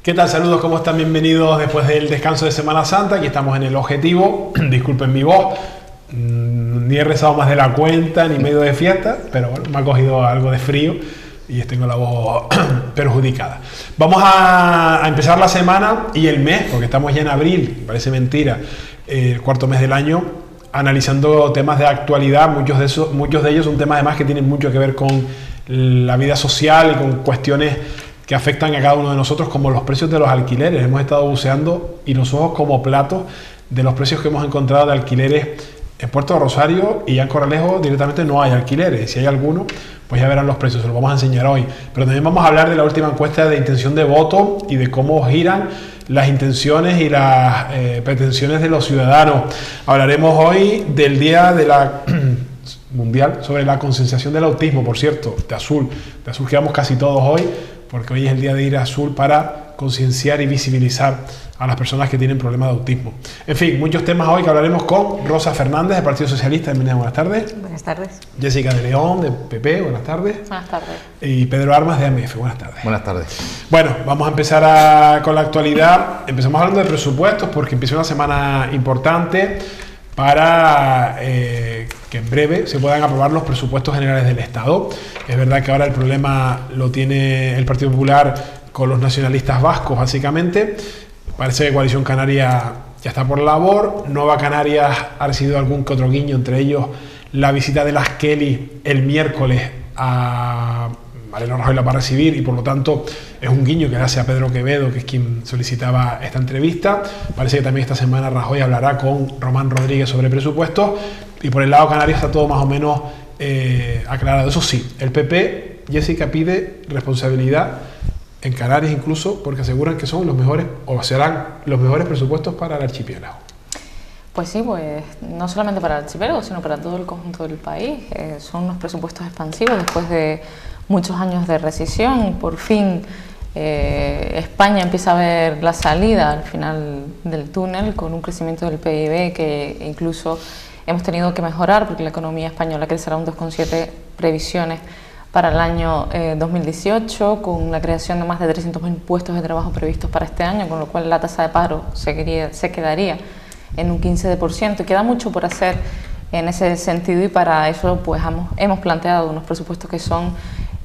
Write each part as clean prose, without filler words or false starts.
¿Qué tal? Saludos, ¿cómo están? Bienvenidos después del descanso de Semana Santa. Aquí estamos en El Objetivo. Disculpen mi voz, ni he rezado más de la cuenta, ni medio de fiesta, pero bueno, me ha cogido algo de frío y tengo la voz perjudicada. Vamos a empezar la semana y el mes, porque estamos ya en abril, parece mentira, el cuarto mes del año, analizando temas de actualidad. Muchos de ellos son temas además que tienen mucho que ver con la vida social y con cuestiones que afectan a cada uno de nosotros, como los precios de los alquileres. Hemos estado buceando y los ojos como platos de los precios que hemos encontrado de alquileres en Puerto de Rosario, y ya en Corralejo directamente no hay alquileres. Si hay alguno, pues ya verán los precios, se los vamos a enseñar hoy. Pero también vamos a hablar de la última encuesta de intención de voto y de cómo giran las intenciones y las pretensiones de los ciudadanos. Hablaremos hoy del Día de la Mundial sobre la concienciación del autismo, por cierto, de Azul que vamos casi todos hoy, porque hoy es el día de ir a Azul para concienciar y visibilizar a las personas que tienen problemas de autismo. En fin, muchos temas hoy que hablaremos con Rosa Fernández, del Partido Socialista. Bienvenida, buenas tardes. Buenas tardes. Jessica de León, de PP, buenas tardes. Buenas tardes. Y Pedro Armas, de AMF, buenas tardes. Buenas tardes. Bueno, vamos a empezar con la actualidad. Empezamos hablando de presupuestos, porque empieza una semana importante para que en breve se puedan aprobar los presupuestos generales del Estado. Es verdad que ahora el problema lo tiene el Partido Popular con los nacionalistas vascos, básicamente. Parece que Coalición Canaria ya está por labor. Nueva Canarias ha recibido algún que otro guiño, entre ellos la visita de las Kelly el miércoles a Mariano Rajoy, la va a recibir, y por lo tanto es un guiño que le hace a Pedro Quevedo, que es quien solicitaba esta entrevista. Parece que también esta semana Rajoy hablará con Román Rodríguez sobre presupuestos, y por el lado canario está todo más o menos aclarado. Eso sí, el PP, Jessica, pide responsabilidad en Canarias incluso, porque aseguran que son los mejores, o serán los mejores presupuestos para el archipiélago. Pues sí, pues no solamente para el archipiélago, sino para todo el conjunto del país. Son unos presupuestos expansivos después de muchos años de recesión. Por fin España empieza a ver la salida al final del túnel, con un crecimiento del PIB que incluso hemos tenido que mejorar, porque la economía española crecerá un 2,7 previsiones para el año 2018, con la creación de más de 300.000 puestos de trabajo previstos para este año, con lo cual la tasa de paro se quedaría en un 15%. Queda mucho por hacer en ese sentido, y para eso pues hemos planteado unos presupuestos que son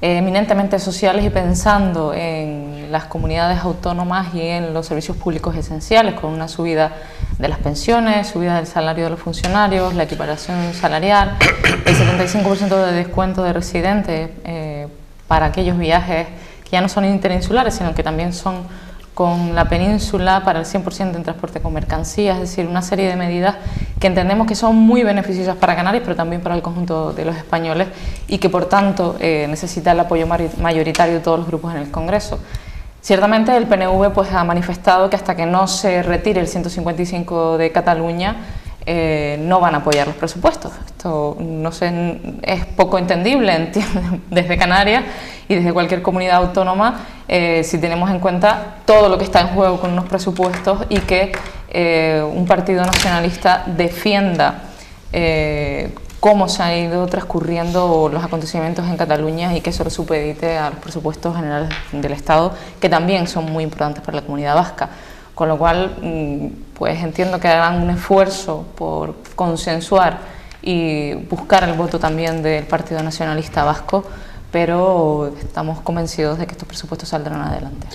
eminentemente sociales y pensando en las comunidades autónomas y en los servicios públicos esenciales, con una subida de las pensiones, subida del salario de los funcionarios, la equiparación salarial, el 75% de descuento de residentes para aquellos viajes que ya no son interinsulares, sino que también son con la península, para el 100% en transporte con mercancías. Es decir, una serie de medidas que entendemos que son muy beneficiosas para Canarias, pero también para el conjunto de los españoles, y que por tanto necesita el apoyo mayoritario de todos los grupos en el Congreso. Ciertamente el PNV pues ha manifestado que hasta que no se retire el 155 de Cataluña no van a apoyar los presupuestos. Esto no sé, es poco entendible desde Canarias y desde cualquier comunidad autónoma, si tenemos en cuenta todo lo que está en juego con unos presupuestos, y que un partido nacionalista defienda cómo se han ido transcurriendo los acontecimientos en Cataluña, y que eso lo supedite a los presupuestos generales del Estado, que también son muy importantes para la comunidad vasca. Con lo cual, pues entiendo que harán un esfuerzo por consensuar y buscar el voto también del Partido Nacionalista Vasco, pero estamos convencidos de que estos presupuestos saldrán adelante.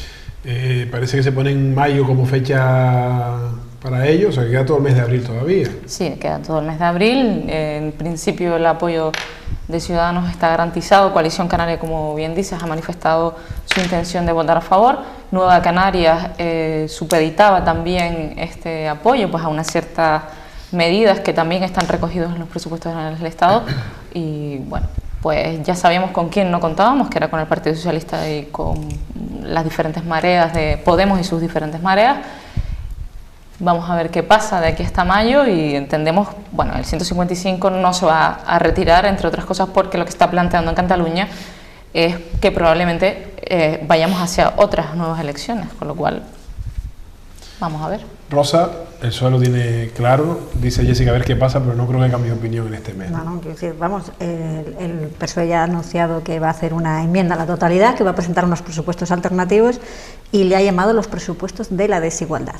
Parece que se pone en mayo como fecha para ello, o sea que queda todo el mes de abril todavía. Sí, queda todo el mes de abril. En principio el apoyo de Ciudadanos está garantizado. Coalición Canaria, como bien dices, ha manifestado su intención de votar a favor. Nueva Canarias supeditaba también este apoyo pues a unas ciertas medidas que también están recogidas en los presupuestos generales del Estado, y bueno, pues ya sabíamos con quién no contábamos, que era con el Partido Socialista y con las diferentes mareas de Podemos y sus diferentes mareas. Vamos a ver qué pasa de aquí hasta mayo, y entendemos, bueno, el 155 no se va a retirar, entre otras cosas porque lo que está planteando en Cataluña es que probablemente vayamos hacia otras nuevas elecciones, con lo cual Vamos a ver. Rosa, el PSOE lo tiene claro, dice Jessica a ver qué pasa, pero no creo que cambie de opinión en este mes. No, quiero decir, vamos, el PSOE ya ha anunciado que va a hacer una enmienda a la totalidad, que va a presentar unos presupuestos alternativos y le ha llamado los presupuestos de la desigualdad.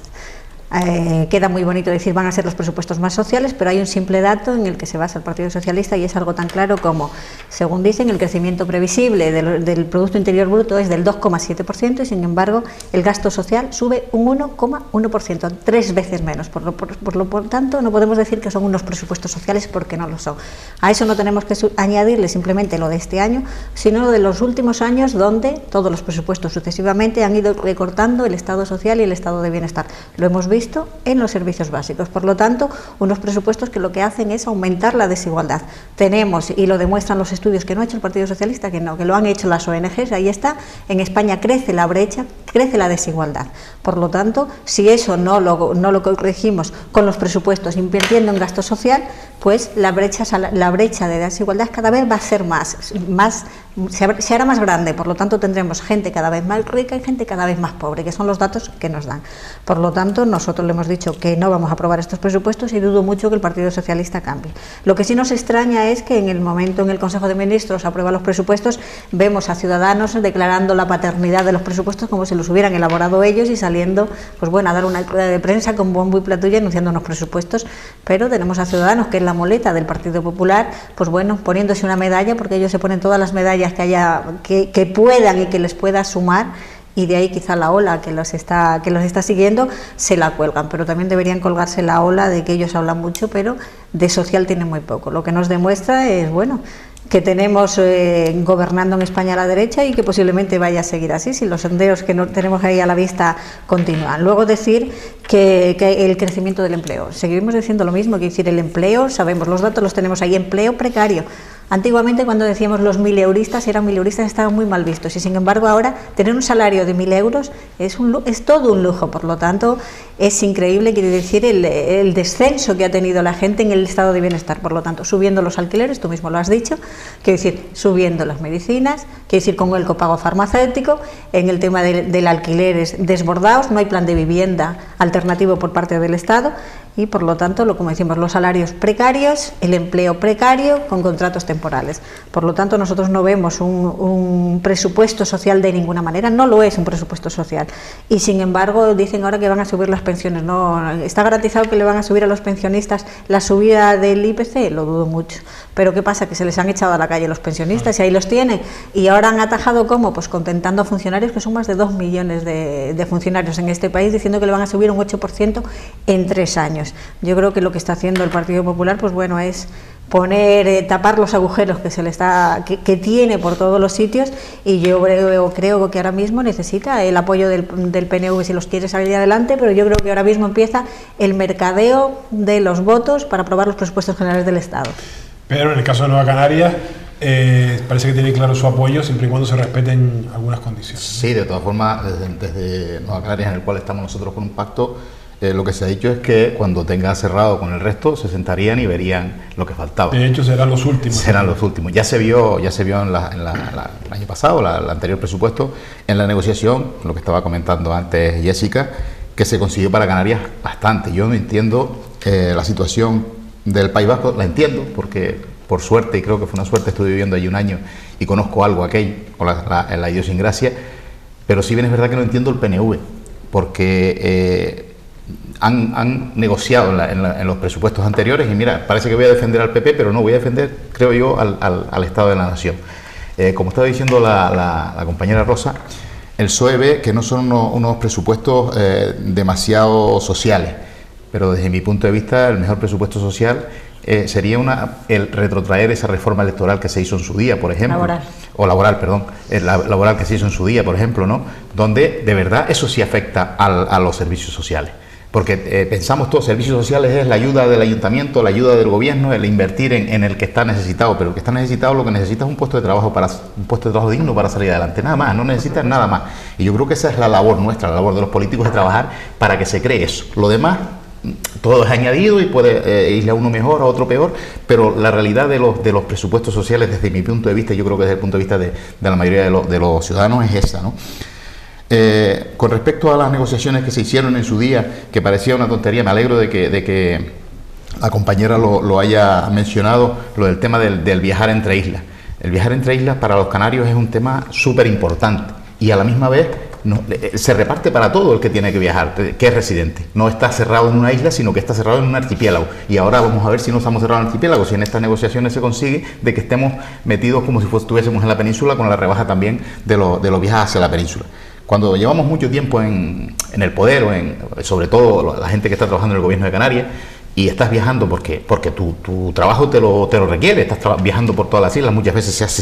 Queda muy bonito decir van a ser los presupuestos más sociales, pero hay un simple dato en el que se basa el Partido Socialista y es algo tan claro como, según dicen, el crecimiento previsible del Producto Interior Bruto es del 2,7% y sin embargo el gasto social sube un 1,1%, 3 veces menos. Por lo tanto, no podemos decir que son unos presupuestos sociales porque no lo son. A eso no tenemos que añadirle simplemente lo de este año, sino lo de los últimos años donde todos los presupuestos sucesivamente han ido recortando el Estado social y el Estado de bienestar. Lo hemos visto en los servicios básicos. Por lo tanto, unos presupuestos que lo que hacen es aumentar la desigualdad. Tenemos, y lo demuestran los estudios que no ha hecho el Partido Socialista, que no, que lo han hecho las ONGs, ahí está, en España crece la brecha, crece la desigualdad. Por lo tanto, si eso no lo corregimos con los presupuestos invirtiendo en gasto social, pues la brecha de desigualdad cada vez va a ser se hará más grande. Por lo tanto, tendremos gente cada vez más rica y gente cada vez más pobre, que son los datos que nos dan. Por lo tanto, nosotros le hemos dicho que no vamos a aprobar estos presupuestos y dudo mucho que el Partido Socialista cambie. Lo que sí nos extraña es que en el momento en el Consejo de Ministros aprueba los presupuestos, vemos a Ciudadanos declarando la paternidad de los presupuestos como si los hubieran elaborado ellos y saliendo, pues bueno, a dar una rueda de prensa con bombo y platillo anunciando unos presupuestos, pero tenemos a Ciudadanos, que es la muleta del Partido Popular, pues bueno, poniéndose una medalla, porque ellos se ponen todas las medallas que puedan y que les pueda sumar, y de ahí quizá la ola que los está siguiendo se la cuelgan, pero también deberían colgarse la ola de que ellos hablan mucho, pero de social tienen muy poco. Lo que nos demuestra es, bueno, que tenemos gobernando en España a la derecha y que posiblemente vaya a seguir así, si los sondeos que no tenemos ahí a la vista continúan. Luego decir que el crecimiento del empleo. Seguimos diciendo lo mismo, que decir el empleo, sabemos, los datos los tenemos ahí, empleo precario. Antiguamente, cuando decíamos los 1.000 euristas, estaban muy mal vistos y sin embargo ahora tener un salario de 1.000 euros es todo un lujo. Por lo tanto, es increíble, quiere decir, el descenso que ha tenido la gente en el estado de bienestar. Por lo tanto, subiendo los alquileres, tú mismo lo has dicho, quiere decir, subiendo las medicinas, quiere decir, con el copago farmacéutico, en el tema del alquiler es desbordados, no hay plan de vivienda alternativo por parte del Estado. Y por lo tanto, como decimos, los salarios precarios, el empleo precario con contratos temporales. Por lo tanto, nosotros no vemos un presupuesto social de ninguna manera, no lo es un presupuesto social. Y sin embargo, dicen ahora que van a subir las pensiones. No, ¿está garantizado que le van a subir a los pensionistas la subida del IPC? Lo dudo mucho. Pero ¿qué pasa? Que se les han echado a la calle los pensionistas y ahí los tienen. Y ahora han atajado, ¿cómo? Pues contentando a funcionarios, que son más de 2 millones de funcionarios en este país, diciendo que le van a subir un 8% en 3 años. Yo creo que lo que está haciendo el Partido Popular, pues bueno, es tapar los agujeros que tiene por todos los sitios, y yo creo que ahora mismo necesita el apoyo del PNV si los quiere salir adelante, pero yo creo que ahora mismo empieza el mercadeo de los votos para aprobar los presupuestos generales del Estado. Pero en el caso de Nueva Canarias, parece que tiene claro su apoyo siempre y cuando se respeten algunas condiciones. Sí, de todas formas, desde Nueva Canarias, en el cual estamos nosotros con un pacto, lo que se ha dicho es que cuando tenga cerrado con el resto se sentarían y verían lo que faltaba. De hecho, serán los últimos. Serán los últimos. Ya se vio el año pasado, el anterior presupuesto, en la negociación, lo que estaba comentando antes Jessica, que se consiguió para Canarias bastante. Yo no entiendo la situación del País Vasco, la entiendo porque por suerte, y creo que fue una suerte, estuve viviendo allí un año y conozco algo aquello, con la idiosincrasia, pero si bien es verdad que no entiendo el PNV, porque han negociado en los presupuestos anteriores, y mira, parece que voy a defender al PP, pero no, voy a defender, creo yo, al Estado de la Nación. Como estaba diciendo la compañera Rosa, el PSOE ve que no son unos presupuestos demasiado sociales, pero desde mi punto de vista el mejor presupuesto social sería el retrotraer esa reforma electoral que se hizo en su día, por ejemplo. Laboral que se hizo en su día, por ejemplo, ¿no? Donde de verdad eso sí afecta a los servicios sociales. Porque pensamos todos, servicios sociales es la ayuda del ayuntamiento, la ayuda del gobierno, el invertir en el que está necesitado, pero el que está necesitado lo que necesita es un puesto de trabajo digno para salir adelante, nada más, no necesita nada más. Y yo creo que esa es la labor nuestra, la labor de los políticos, de trabajar para que se cree eso. Lo demás, todo es añadido y puede irle a uno mejor, a otro peor, pero la realidad de los presupuestos sociales, desde mi punto de vista, yo creo que desde el punto de vista de la mayoría de los ciudadanos, es esa, ¿no? Con respecto a las negociaciones que se hicieron en su día, que parecía una tontería, me alegro de que la compañera lo haya mencionado, lo del tema del viajar entre islas. El viajar entre islas para los canarios es un tema súper importante y a la misma vez se reparte para todo el que tiene que viajar, que es residente. No está cerrado en una isla, sino que está cerrado en un archipiélago. Y ahora vamos a ver si no estamos cerrados en archipiélago, si en estas negociaciones se consigue de que estemos metidos como si estuviésemos en la península, con la rebaja también de los viajes hacia la península. Cuando llevamos mucho tiempo en el poder, sobre todo la gente que está trabajando en el gobierno de Canarias, y estás viajando porque tu trabajo te lo requiere, estás viajando por todas las islas, muchas veces se hace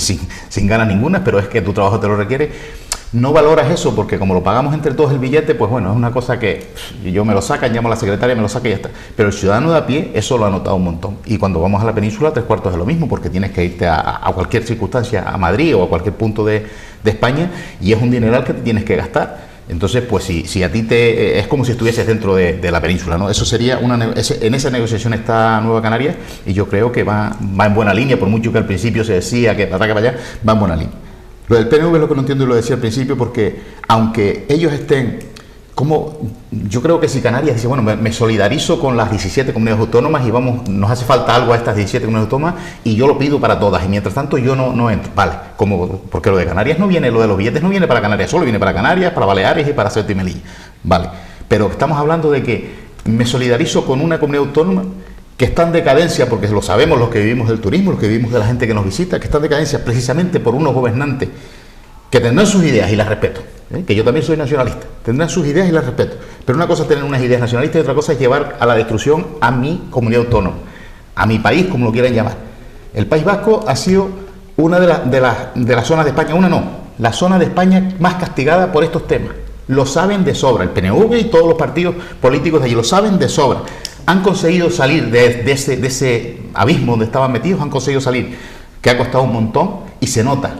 sin ganas ninguna, pero es que tu trabajo te lo requiere, no valoras eso porque como lo pagamos entre todos el billete, pues bueno, es una cosa que yo me lo sacan, llamo a la secretaria, me lo saca y ya está. Pero el ciudadano de a pie eso lo ha notado un montón. Y cuando vamos a la península, 3/4 es lo mismo, porque tienes que irte a cualquier circunstancia, a Madrid o a cualquier punto de España, y es un dineral que te tienes que gastar. Entonces, pues si a ti es como si estuvieses dentro de la península, ¿no? Eso sería en esa negociación está Nueva Canarias y yo creo que va en buena línea, por mucho que al principio se decía que para allá, va en buena línea. Lo del PNV es lo que no entiendo y lo decía al principio, porque aunque ellos estén, yo creo que si Canarias dice, bueno, me solidarizo con las 17 comunidades autónomas y nos hace falta algo a estas 17 comunidades autónomas y yo lo pido para todas y mientras tanto yo no entro, vale, porque lo de Canarias no viene, lo de los billetes no viene para Canarias solo, viene para Canarias, para Baleares y para Ceuta y Melilla, vale, pero estamos hablando de que me solidarizo con una comunidad autónoma que está en decadencia, porque lo sabemos los que vivimos del turismo, los que vivimos de la gente que nos visita, que está en decadencia precisamente por unos gobernantes que tendrán sus ideas y las respeto, que yo también soy nacionalista, tendrán sus ideas y las respeto, pero una cosa es tener unas ideas nacionalistas y otra cosa es llevar a la destrucción a mi comunidad autónoma, a mi país, como lo quieran llamar. El País Vasco ha sido una de las zonas de España, la zona de España más castigada por estos temas. Lo saben de sobra, el PNV y todos los partidos políticos de allí lo saben de sobra. Han conseguido salir de ese abismo donde estaban metidos, han conseguido salir, que ha costado un montón, y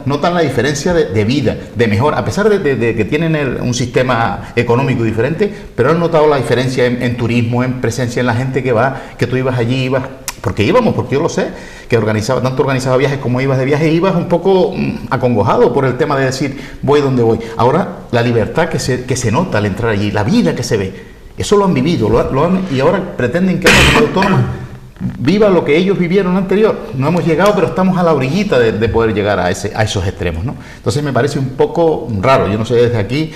notan la diferencia de vida, de mejor, a pesar de que tienen un sistema económico diferente, pero han notado la diferencia en turismo, en presencia en la gente que va, que tú ibas allí, porque yo lo sé, que tanto organizaba viajes como ibas de viaje, ibas un poco acongojado por el tema de decir, voy donde voy. Ahora, la libertad que se nota al entrar allí, la vida que se ve, eso lo han vivido, y ahora pretenden que la comunidad autónoma viva lo que ellos vivieron anterior. No hemos llegado, pero estamos a la orillita de poder llegar a esos extremos, ¿no? Entonces me parece un poco raro, yo no sé desde aquí,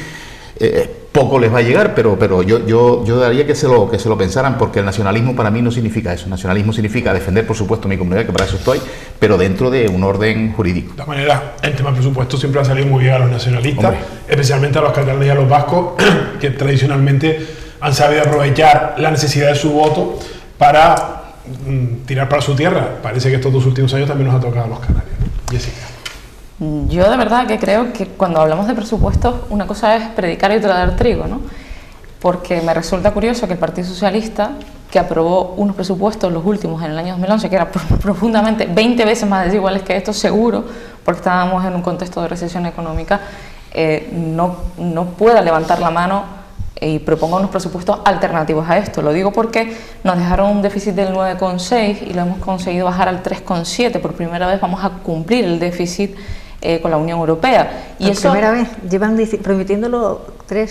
poco les va a llegar, pero yo daría que se lo pensaran, porque el nacionalismo para mí no significa eso. El nacionalismo significa defender, por supuesto, mi comunidad, que para eso estoy, pero dentro de un orden jurídico. De todas maneras, el tema del presupuesto siempre ha salido muy bien a los nacionalistas, hombre, especialmente a los catalanes y a los vascos, que tradicionalmente han sabido aprovechar la necesidad de su voto para tirar para su tierra. Parece que estos 2 últimos años también nos ha tocado a los canarios, ¿no? Jessica. Yo de verdad que creo que cuando hablamos de presupuestos, una cosa es predicar y otra dar trigo, ¿no? Porque me resulta curioso que el Partido Socialista, que aprobó unos presupuestos, los últimos en el año 2011, que eran profundamente 20 veces más desiguales que estos, seguro, porque estábamos en un contexto de recesión económica, no pueda levantar la mano y proponga unos presupuestos alternativos a esto. Lo digo porque nos dejaron un déficit del 9,6 y lo hemos conseguido bajar al 3,7. Por primera vez vamos a cumplir el déficit con la Unión Europea. Y por eso, primera vez, llevan prometiéndolo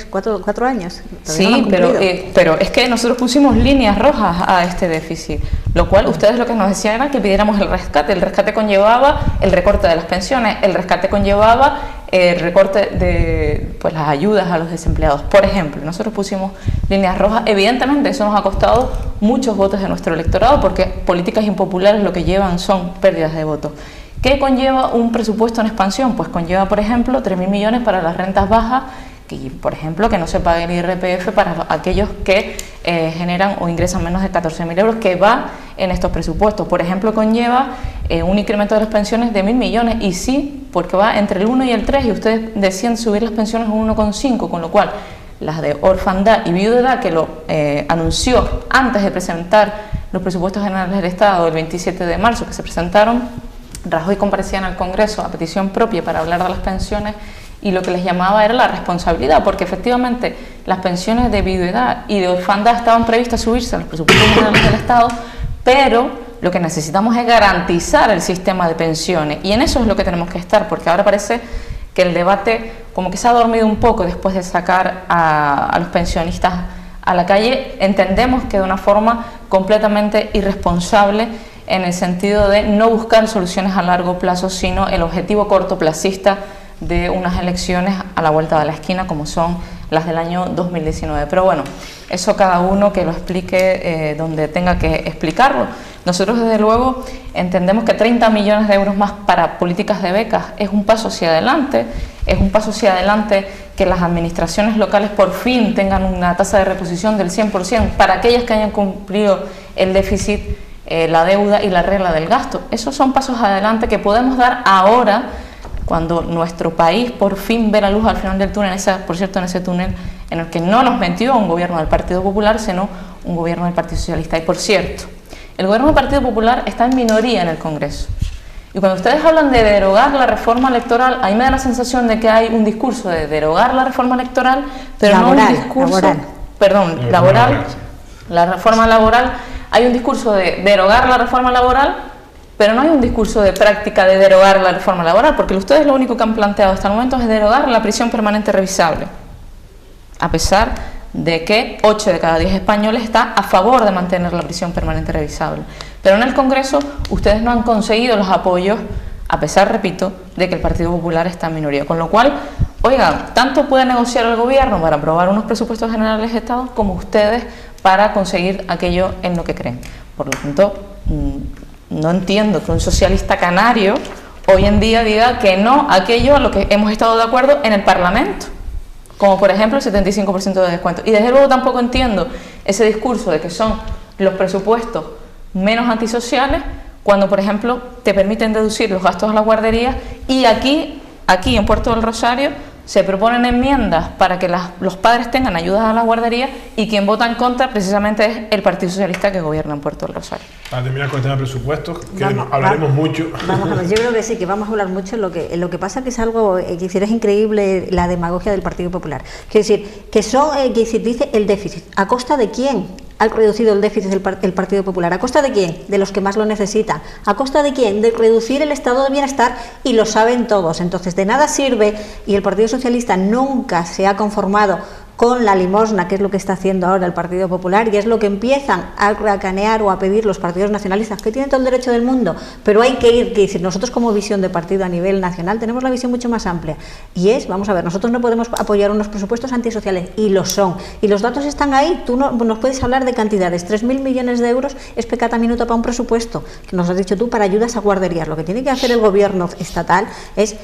4 años. Sí, pero es que nosotros pusimos líneas rojas a este déficit, lo cual ustedes lo que nos decían era que pidiéramos el rescate conllevaba el recorte de las pensiones, el rescate conllevaba el recorte de las ayudas a los desempleados, por ejemplo. Nosotros pusimos líneas rojas, evidentemente eso nos ha costado muchos votos de nuestro electorado, porque políticas impopulares lo que llevan son pérdidas de votos. ¿Qué conlleva un presupuesto en expansión? Pues conlleva, por ejemplo, 3.000 millones para las rentas bajas, y, por ejemplo, que no se pague el IRPF para aquellos que generan o ingresan menos de 14.000 euros, que va en estos presupuestos. Por ejemplo, conlleva un incremento de las pensiones de 1.000 millones, y sí, porque va entre el 1 y el 3, y ustedes decían subir las pensiones a 1,5, con lo cual las de orfandad y viudedad, que lo anunció antes de presentar los presupuestos generales del Estado el 27 de marzo, que se presentaron, Rajoy comparecía en el Congreso a petición propia para hablar de las pensiones, y lo que les llamaba era la responsabilidad, porque efectivamente las pensiones de viudedad y de orfandad estaban previstas subirse a los presupuestos generales del Estado, pero lo que necesitamos es garantizar el sistema de pensiones, y en eso es lo que tenemos que estar, porque ahora parece que el debate como que se ha dormido un poco después de sacar a los pensionistas a la calle. Entendemos que de una forma completamente irresponsable, en el sentido de no buscar soluciones a largo plazo, sino el objetivo cortoplacista de unas elecciones a la vuelta de la esquina, como son las del año 2019. Pero bueno, eso cada uno que lo explique donde tenga que explicarlo. Nosotros desde luego entendemos que 30 millones de euros más para políticas de becas es un paso hacia adelante, que las administraciones locales por fin tengan una tasa de reposición del 100% para aquellas que hayan cumplido el déficit, la deuda y la regla del gasto. Esos son pasos adelante que podemos dar ahora, cuando nuestro país por fin ve la luz al final del túnel, por cierto, en ese túnel en el que no nos metió un gobierno del Partido Popular, sino un gobierno del Partido Socialista. Y por cierto, el gobierno del Partido Popular está en minoría en el Congreso. Y cuando ustedes hablan de derogar la reforma electoral, a mí me da la sensación de que hay un discurso de derogar la reforma electoral, pero laboral, no un discurso... Laboral. La reforma laboral. Hay un discurso de derogar la reforma laboral, pero no hay un discurso de práctica de derogar la reforma laboral, porque ustedes lo único que han planteado hasta el momento es derogar la prisión permanente revisable, a pesar de que 8 de cada 10 españoles está a favor de mantener la prisión permanente revisable. Pero en el Congreso ustedes no han conseguido los apoyos, a pesar, repito, de que el Partido Popular está en minoría. Con lo cual, oigan, tanto puede negociar el gobierno para aprobar unos presupuestos generales de Estado como ustedes para conseguir aquello en lo que creen. Por lo tanto, no entiendo que un socialista canario hoy en día diga que no a aquello a lo que hemos estado de acuerdo en el Parlamento, como por ejemplo el 75% de descuento. Y desde luego tampoco entiendo ese discurso de que son los presupuestos menos antisociales cuando, por ejemplo, te permiten deducir los gastos a las guarderías y aquí en Puerto del Rosario se proponen enmiendas para que los padres tengan ayudas a las guarderías y quien vota en contra precisamente es el Partido Socialista que gobierna en Puerto del Rosario. Para terminar con el tema de presupuestos, que hablaremos mucho. Vamos a ver, yo creo que sí, que vamos a hablar mucho. Lo que pasa que es algo, que es increíble la demagogia del Partido Popular. Quiero decir, dice el déficit. ¿A costa de quién ha reducido el déficit el Partido Popular? ¿A costa de quién? De los que más lo necesitan. ¿A costa de quién? De reducir el estado de bienestar, y lo saben todos. Entonces, de nada sirve, y el Partido Socialista nunca se ha conformado con la limosna, que es lo que está haciendo ahora el Partido Popular, y es lo que empiezan a racanear o a pedir los partidos nacionalistas, que tienen todo el derecho del mundo, pero hay que decir, nosotros como visión de partido a nivel nacional tenemos la visión mucho más amplia, y vamos a ver, nosotros no podemos apoyar unos presupuestos antisociales, y lo son, y los datos están ahí. Tú nos puedes hablar de cantidades, 3.000 millones de euros es pecata minuto para un presupuesto, que nos has dicho tú, para ayudas a guarderías. Lo que tiene que hacer el gobierno estatal es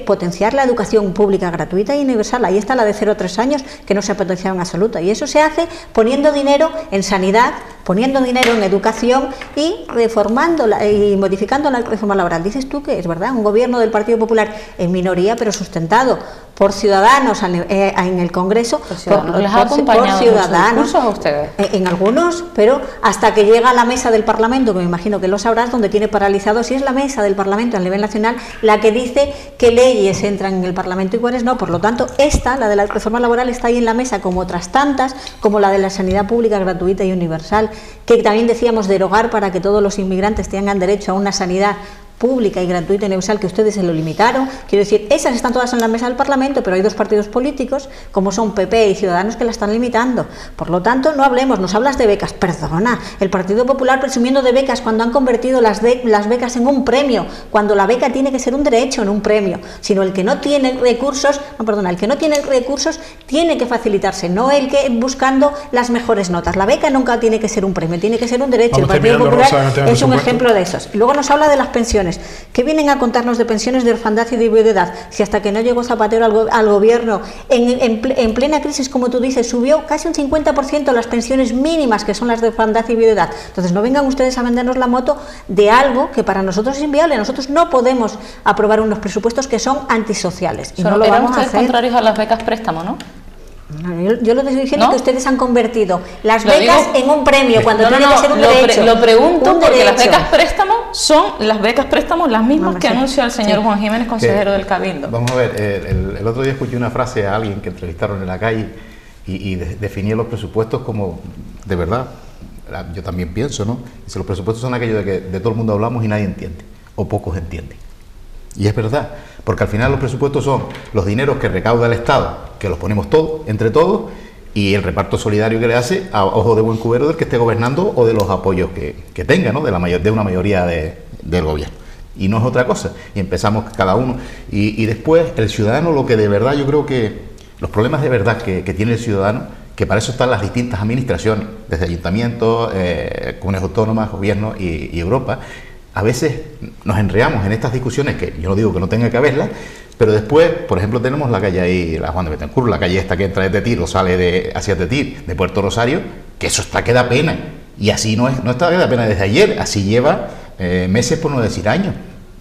potenciar la educación pública gratuita y universal. Ahí está la de 0 a 3 años, que no se ha potenciado en absoluto, y eso se hace poniendo dinero en sanidad, poniendo dinero en educación y reformando y modificando la reforma laboral. Dices tú que es verdad, un gobierno del Partido Popular en minoría, pero sustentado por Ciudadanos en el Congreso, por Ciudadanos a ustedes. En algunos, pero hasta que llega a la mesa del Parlamento, que me imagino que lo sabrás, donde tiene paralizado, si es la mesa del Parlamento a nivel nacional la que dice qué leyes entran en el Parlamento y cuáles no. Por lo tanto, la de la reforma laboral, está ahí en la mesa, como otras tantas, como la de la sanidad pública gratuita y universal, que también decíamos derogar para que todos los inmigrantes tengan derecho a una sanidad pública y gratuita y universal, que ustedes se lo limitaron. Quiero decir, esas están todas en la mesa del Parlamento, pero hay dos partidos políticos, como son PP y Ciudadanos, que la están limitando. Por lo tanto, no hablemos, nos hablas de becas. Perdona, el Partido Popular presumiendo de becas cuando han convertido las becas en un premio, cuando la beca tiene que ser un derecho, no un premio, sino el que no tiene recursos, tiene que facilitarse, no el que buscando las mejores notas. La beca nunca tiene que ser un premio, tiene que ser un derecho. El Partido Popular es un ejemplo de esos. Luego nos habla de las pensiones. ¿Qué vienen a contarnos de pensiones, de orfandad y de viudedad? Si hasta que no llegó Zapatero al gobierno, en plena crisis, como tú dices, subió casi un 50% las pensiones mínimas, que son las de orfandad y viudedad. Entonces, no vengan ustedes a vendernos la moto de algo que para nosotros es inviable. Nosotros no podemos aprobar unos presupuestos que son antisociales. Y no lo vamos a hacer. Contrarios a las becas préstamo, ¿no? Yo lo estoy diciendo, ¿no? Que ustedes han convertido las becas en un premio cuando tiene que ser un derecho. Lo pregunto porque las becas préstamo son las mismas que anuncia el señor Juan Jiménez, consejero del Cabildo. Vamos a ver, el otro día escuché una frase a alguien que entrevistaron en la calle y definía los presupuestos como, de verdad, yo también pienso, ¿no? Dice, los presupuestos son aquellos de que de todo el mundo hablamos y nadie entiende, o pocos entienden. Y es verdad, porque al final los presupuestos son los dineros que recauda el Estado, que los ponemos todos, entre todos, y el reparto solidario que le hace a ojo de buen cubero del que esté gobernando o de los apoyos que tenga, ¿no? de una mayoría del gobierno. Y no es otra cosa. Y empezamos cada uno. Y después el ciudadano, lo que de verdad yo creo que los problemas de verdad que tiene el ciudadano, que para eso están las distintas administraciones, desde ayuntamientos, comunidades autónomas, gobierno y Europa, a veces nos enredamos en estas discusiones que yo no digo que no tenga que haberlas, pero después, por ejemplo, tenemos la calle ahí, la Juan de Betancourt, la calle esta que entra desde Tetir o sale hacia Tetir, de Puerto Rosario, que eso está que da pena. Y así no está que da pena desde ayer, así lleva meses, por no decir años.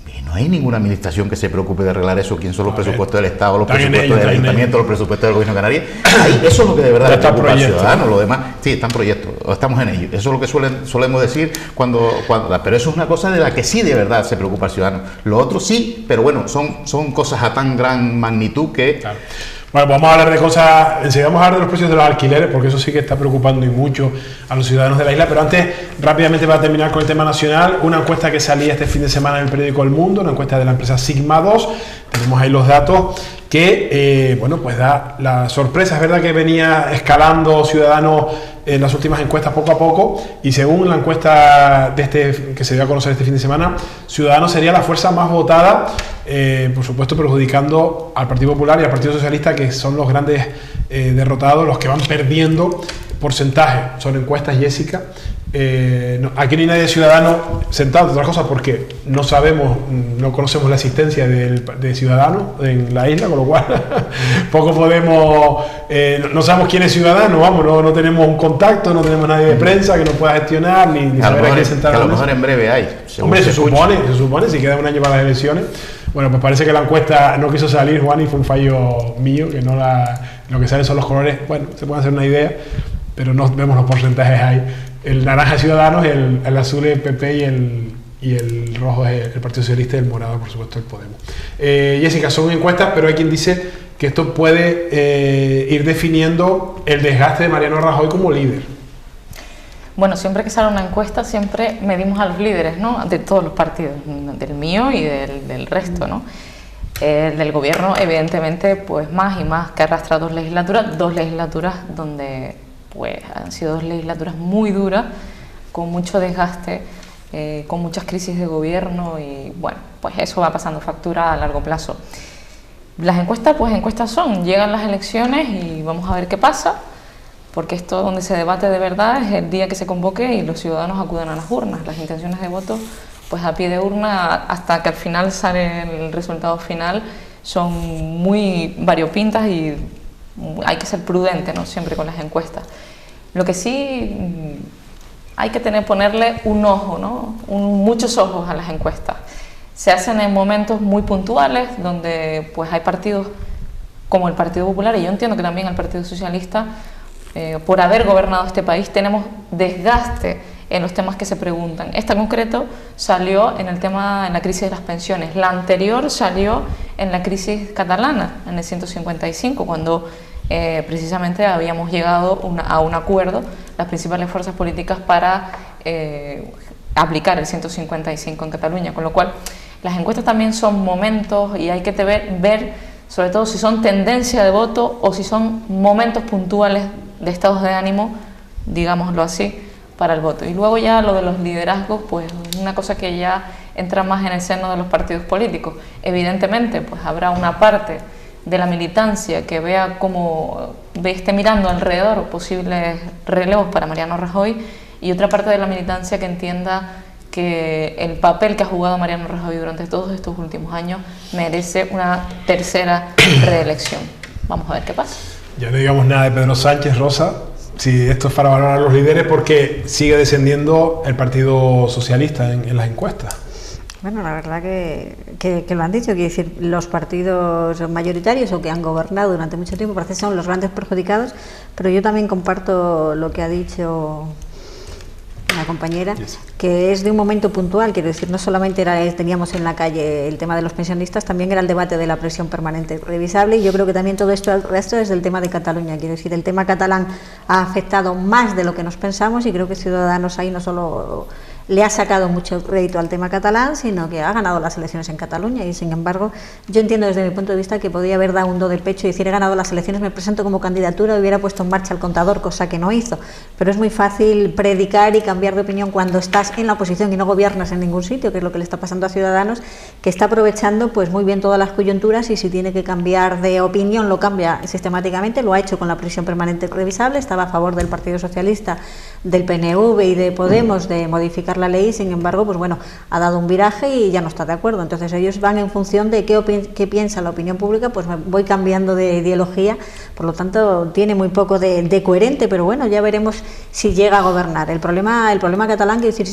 Y no hay ninguna administración que se preocupe de arreglar eso. ¿Quién son los presupuestos del Estado, los presupuestos del Ayuntamiento, los presupuestos del Gobierno de Canarias? Ahí, eso es lo que de verdad le preocupa al ciudadano. Lo demás, sí, están proyectos, estamos en ello. Eso es lo que solemos decir pero eso es una cosa de la que sí de verdad se preocupa al ciudadano. Lo otro sí, pero bueno, son cosas a tan gran magnitud que... Claro. Bueno, vamos a hablar de cosas, enseguida vamos a hablar de los precios de los alquileres, porque eso sí que está preocupando y mucho a los ciudadanos de la isla, pero antes, rápidamente para terminar con el tema nacional, una encuesta que salía este fin de semana en el periódico El Mundo, una encuesta de la empresa Sigma 2, tenemos ahí los datos, que, bueno, pues da la sorpresa, es verdad que venía escalando Ciudadanos en las últimas encuestas poco a poco, y según la encuesta que se dio a conocer este fin de semana, Ciudadanos sería la fuerza más votada, por supuesto perjudicando al Partido Popular y al Partido Socialista, que son los grandes derrotados, los que van perdiendo porcentaje. Son encuestas, Jessica. Aquí no hay nadie de Ciudadanos sentado, otras cosas, porque no sabemos, no conocemos la existencia de Ciudadanos en la isla, con lo cual poco podemos, no sabemos quién es Ciudadano, vamos, no tenemos un contacto, no tenemos nadie de prensa que nos pueda gestionar, ni saber a quién sentar. A lo mejor en breve hay. Hombre, se supone, si queda un año para las elecciones. Bueno, pues parece que la encuesta no quiso salir, Juan, y fue un fallo mío, que lo que salen son los colores. Bueno, se puede hacer una idea, pero no vemos los porcentajes ahí. El naranja es Ciudadanos, el azul es PP y el rojo es el Partido Socialista y el morado, por supuesto, el Podemos. Jessica, son encuestas, pero hay quien dice que esto puede ir definiendo el desgaste de Mariano Rajoy como líder. Bueno, siempre que sale una encuesta, siempre medimos a los líderes, ¿no? De todos los partidos, del mío y del resto, ¿no? Del gobierno, evidentemente, pues más y más, que arrastra dos legislaturas donde pues han sido 2 legislaturas muy duras, con mucho desgaste, con muchas crisis de gobierno, y bueno, pues eso va pasando factura a largo plazo. Las encuestas, pues encuestas son, llegan las elecciones y vamos a ver qué pasa, porque esto donde se debate de verdad es el día que se convoque y los ciudadanos acudan a las urnas. Las intenciones de voto, pues a pie de urna, hasta que al final sale el resultado final, son muy variopintas y hay que ser prudente, ¿no? Siempre con las encuestas. Lo que sí hay que ponerle un ojo, ¿no? Muchos ojos a las encuestas. Se hacen en momentos muy puntuales donde pues hay partidos como el Partido Popular, y yo entiendo que también el Partido Socialista, por haber gobernado este país, tenemos desgaste en los temas que se preguntan. Esta en concreto salió en la crisis de las pensiones. La anterior salió en la crisis catalana, en el 155, cuando precisamente habíamos llegado a un acuerdo, las principales fuerzas políticas, para aplicar el 155 en Cataluña, con lo cual las encuestas también son momentos, y hay que ver sobre todo si son tendencia de voto o si son momentos puntuales de estados de ánimo, digámoslo así, para el voto. Y luego ya lo de los liderazgos, pues una cosa que ya entra más en el seno de los partidos políticos. Evidentemente, pues habrá una parte de la militancia que vea cómo esté mirando alrededor posibles relevos para Mariano Rajoy, y otra parte de la militancia que entienda que el papel que ha jugado Mariano Rajoy durante todos estos últimos años merece una tercera reelección. Vamos a ver qué pasa. Ya no digamos nada de Pedro Sánchez, Rosa, si esto es para valorar a los líderes, porque sigue descendiendo el Partido Socialista en las encuestas. Bueno, la verdad que lo han dicho, quiere decir, los partidos mayoritarios o que han gobernado durante mucho tiempo parece que son los grandes perjudicados, pero yo también comparto lo que ha dicho la compañera, que es de un momento puntual, quiero decir, no solamente teníamos en la calle el tema de los pensionistas, también era el debate de la presión permanente revisable, y yo creo que también todo esto el resto es del tema de Cataluña, quiero decir, el tema catalán ha afectado más de lo que nos pensamos, y creo que Ciudadanos ahí no solo le ha sacado mucho crédito al tema catalán, sino que ha ganado las elecciones en Cataluña. Y sin embargo, yo entiendo desde mi punto de vista que podía haber dado un do de pecho y decir: he ganado las elecciones, me presento como candidatura, y hubiera puesto en marcha el contador, cosa que no hizo. Pero es muy fácil predicar y cambiar de opinión cuando estás en la oposición y no gobiernas en ningún sitio, que es lo que le está pasando a Ciudadanos, que está aprovechando pues muy bien todas las coyunturas, y si tiene que cambiar de opinión lo cambia sistemáticamente. Lo ha hecho con la prisión permanente revisable, estaba a favor del Partido Socialista, del PNV y de Podemos de modificar la ley, sin embargo, pues bueno, ha dado un viraje y ya no está de acuerdo. Entonces ellos van en función de qué piensa la opinión pública, pues me voy cambiando de ideología, por lo tanto tiene muy poco de coherente, pero bueno, ya veremos si llega a gobernar. El problema catalán, que decir,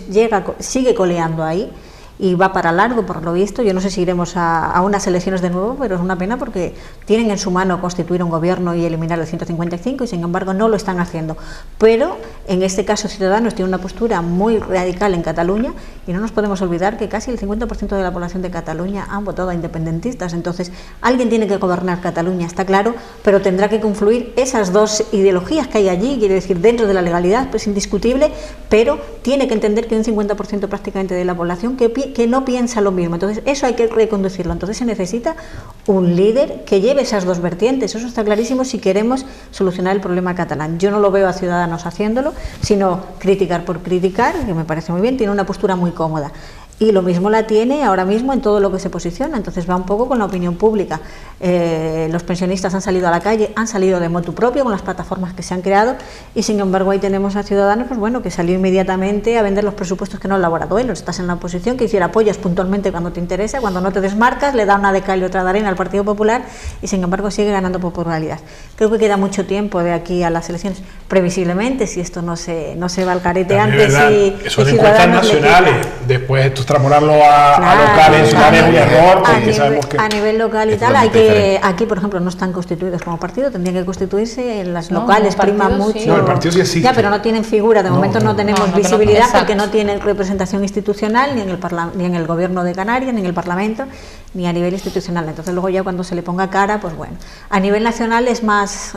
sigue coleando ahí, y va para largo, por lo visto. Yo no sé si iremos a unas elecciones de nuevo, pero es una pena porque tienen en su mano constituir un gobierno y eliminar el 155, y sin embargo no lo están haciendo. Pero en este caso Ciudadanos tiene una postura muy radical en Cataluña, y no nos podemos olvidar que casi el 50% de la población de Cataluña han votado a independentistas. Entonces alguien tiene que gobernar Cataluña, está claro, pero tendrá que confluir esas dos ideologías que hay allí, quiere decir, dentro de la legalidad, pues indiscutible, pero tiene que entender que hay un 50% prácticamente de la población que no piensa lo mismo. Entonces eso hay que reconducirlo. Entonces se necesita un líder que lleve esas dos vertientes. Eso está clarísimo si queremos solucionar el problema catalán. Yo no lo veo a Ciudadanos haciéndolo, sino criticar por criticar, que me parece muy bien, tiene una postura muy cómoda. Y lo mismo la tiene ahora mismo en todo lo que se posiciona. Entonces va un poco con la opinión pública. Los pensionistas han salido a la calle, han salido de motu propio con las plataformas que se han creado, y sin embargo ahí tenemos a Ciudadanos, pues bueno, que salió inmediatamente a vender los presupuestos que no ha elaborado él. Estás en la oposición, que hiciera apoyas puntualmente cuando te interesa, cuando no te desmarcas, le da una de cal y otra de arena al Partido Popular, y sin embargo sigue ganando popularidad. Creo que queda mucho tiempo de aquí a las elecciones, previsiblemente, si esto no se va al carete antes. Son encuestas nacionales, después esto extrapolarlo a locales, ciudades es un error, porque sabemos que a nivel local y tal, aquí por ejemplo no están constituidos como partido, tendrían que constituirse en las locales, prima mucho. Sí. No, el partido sí existe. Ya, pero no tienen figura, de momento no tenemos visibilidad, porque no tienen representación institucional, ni en el gobierno de Canarias, ni en el Parlamento, ni a nivel institucional. Entonces luego ya cuando se le ponga cara, pues bueno. A nivel nacional es más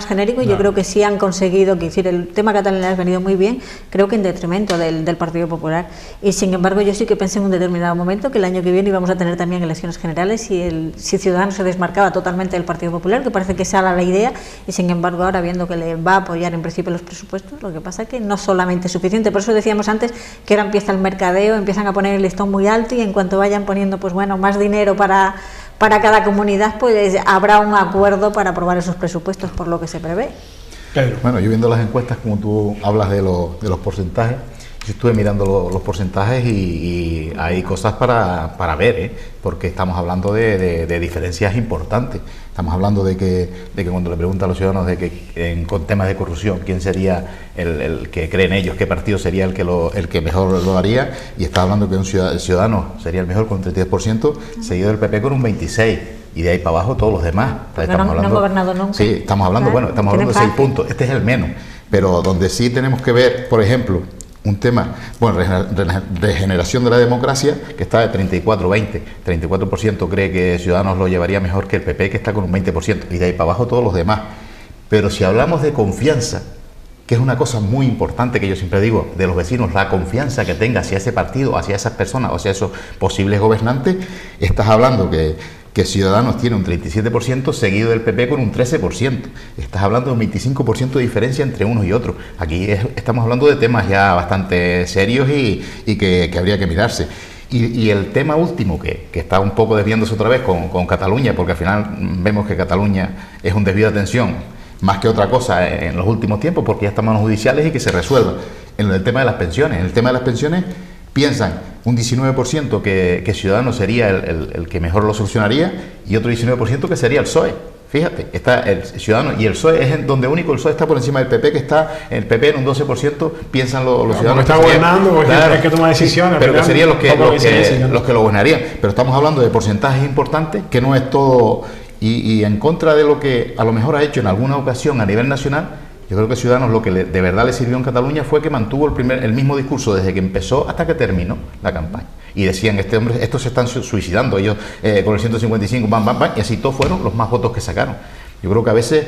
genérico, y yo creo que sí han conseguido, que decir, el tema catalán le ha venido muy bien, creo que en detrimento del Partido Popular. Y sin embargo yo sí que pensé en un determinado momento que el año que viene íbamos a tener también elecciones generales, y si Ciudadanos se desmarcaba totalmente del Partido Popular, que parece que esa era la idea, y sin embargo ahora, viendo que le va a apoyar en principio los presupuestos, lo que pasa es que no solamente es suficiente. Por eso decíamos antes que ahora empieza el mercadeo, empiezan a poner el listón muy alto, y en cuanto vayan poniendo pues bueno, más dinero para cada comunidad, pues habrá un acuerdo para aprobar esos presupuestos, por lo que se prevé. Pedro. Bueno, yo viendo las encuestas, como tú hablas de los porcentajes, yo estuve mirando los porcentajes y hay cosas para ver, porque estamos hablando de diferencias importantes. Estamos hablando de que cuando le preguntan a los ciudadanos de que con temas de corrupción, quién sería el que creen ellos, qué partido sería el que mejor lo haría, y está hablando que el Ciudadano sería el mejor con un 32%, seguido del PP con un 26%. Y de ahí para abajo todos los demás. No han gobernado nunca. Sí, estamos hablando, claro, estamos hablando de 6 puntos. Este es el menos. Pero donde sí tenemos que ver, por ejemplo, un tema, bueno, regeneración de la democracia, que está de 34-20. 34% cree que Ciudadanos lo llevaría mejor que el PP, que está con un 20%. Y de ahí para abajo todos los demás. Pero si hablamos de confianza, que es una cosa muy importante que yo siempre digo, de los vecinos, la confianza que tenga hacia ese partido, hacia esas personas, o hacia esos posibles gobernantes, estás hablando que Ciudadanos tiene un 37%, seguido del PP con un 13%. Estás hablando de un 25% de diferencia entre unos y otros. Aquí estamos hablando de temas ya bastante serios y que habría que mirarse. Y el tema último, que está un poco desviándose otra vez con Cataluña, porque al final vemos que Cataluña es un desvío de atención más que otra cosa en los últimos tiempos, porque ya están en manos judiciales y que se resuelva. En el tema de las pensiones, piensan un 19% que Ciudadanos sería el que mejor lo solucionaría, y otro 19% que sería el PSOE. Fíjate, está el Ciudadanos y el PSOE es donde único el PSOE está por encima del PP, que está el PP en un 12%, piensan los ciudadanos. Porque está gobernando, porque hay que tomar decisiones. Pero que serían los que lo gobernarían. Pero estamos hablando de porcentajes importantes, que no es todo, y en contra de lo que a lo mejor ha hecho en alguna ocasión a nivel nacional. Yo creo que Ciudadanos lo que de verdad le sirvió en Cataluña fue que mantuvo el mismo discurso desde que empezó hasta que terminó la campaña. Y decían, estos se están suicidando, ellos con el 155, bam, bam, bam, y así todos fueron los más votos que sacaron. Yo creo que a veces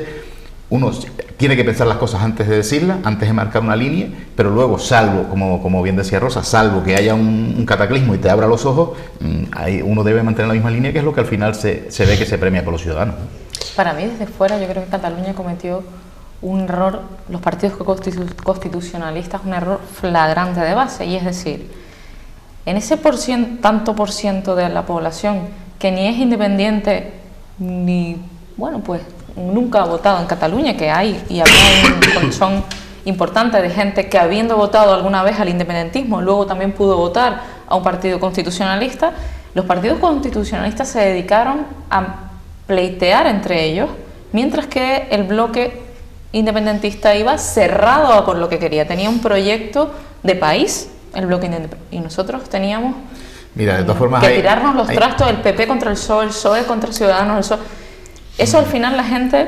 uno tiene que pensar las cosas antes de decirlas, antes de marcar una línea, pero luego, salvo, como bien decía Rosa, salvo que haya un cataclismo y te abra los ojos, ahí uno debe mantener la misma línea, que es lo que al final se ve que se premia por los ciudadanos. Para mí, desde fuera, yo creo que Cataluña cometió un error, los partidos constitucionalistas, un error flagrante de base, y es decir, en ese tanto por ciento de la población que ni es independiente ni, bueno, pues nunca ha votado en Cataluña, que hay y había un colchón importante de gente que, habiendo votado alguna vez al independentismo, luego también pudo votar a un partido constitucionalista. Los partidos constitucionalistas se dedicaron a pleitear entre ellos, mientras que el bloque independentista iba cerrado a por lo que quería, tenía un proyecto de país, el bloque independentista, y nosotros teníamos de todas formas, que tirarnos los trastos, el PP contra el PSOE contra Ciudadanos, el PSOE. Eso al final la gente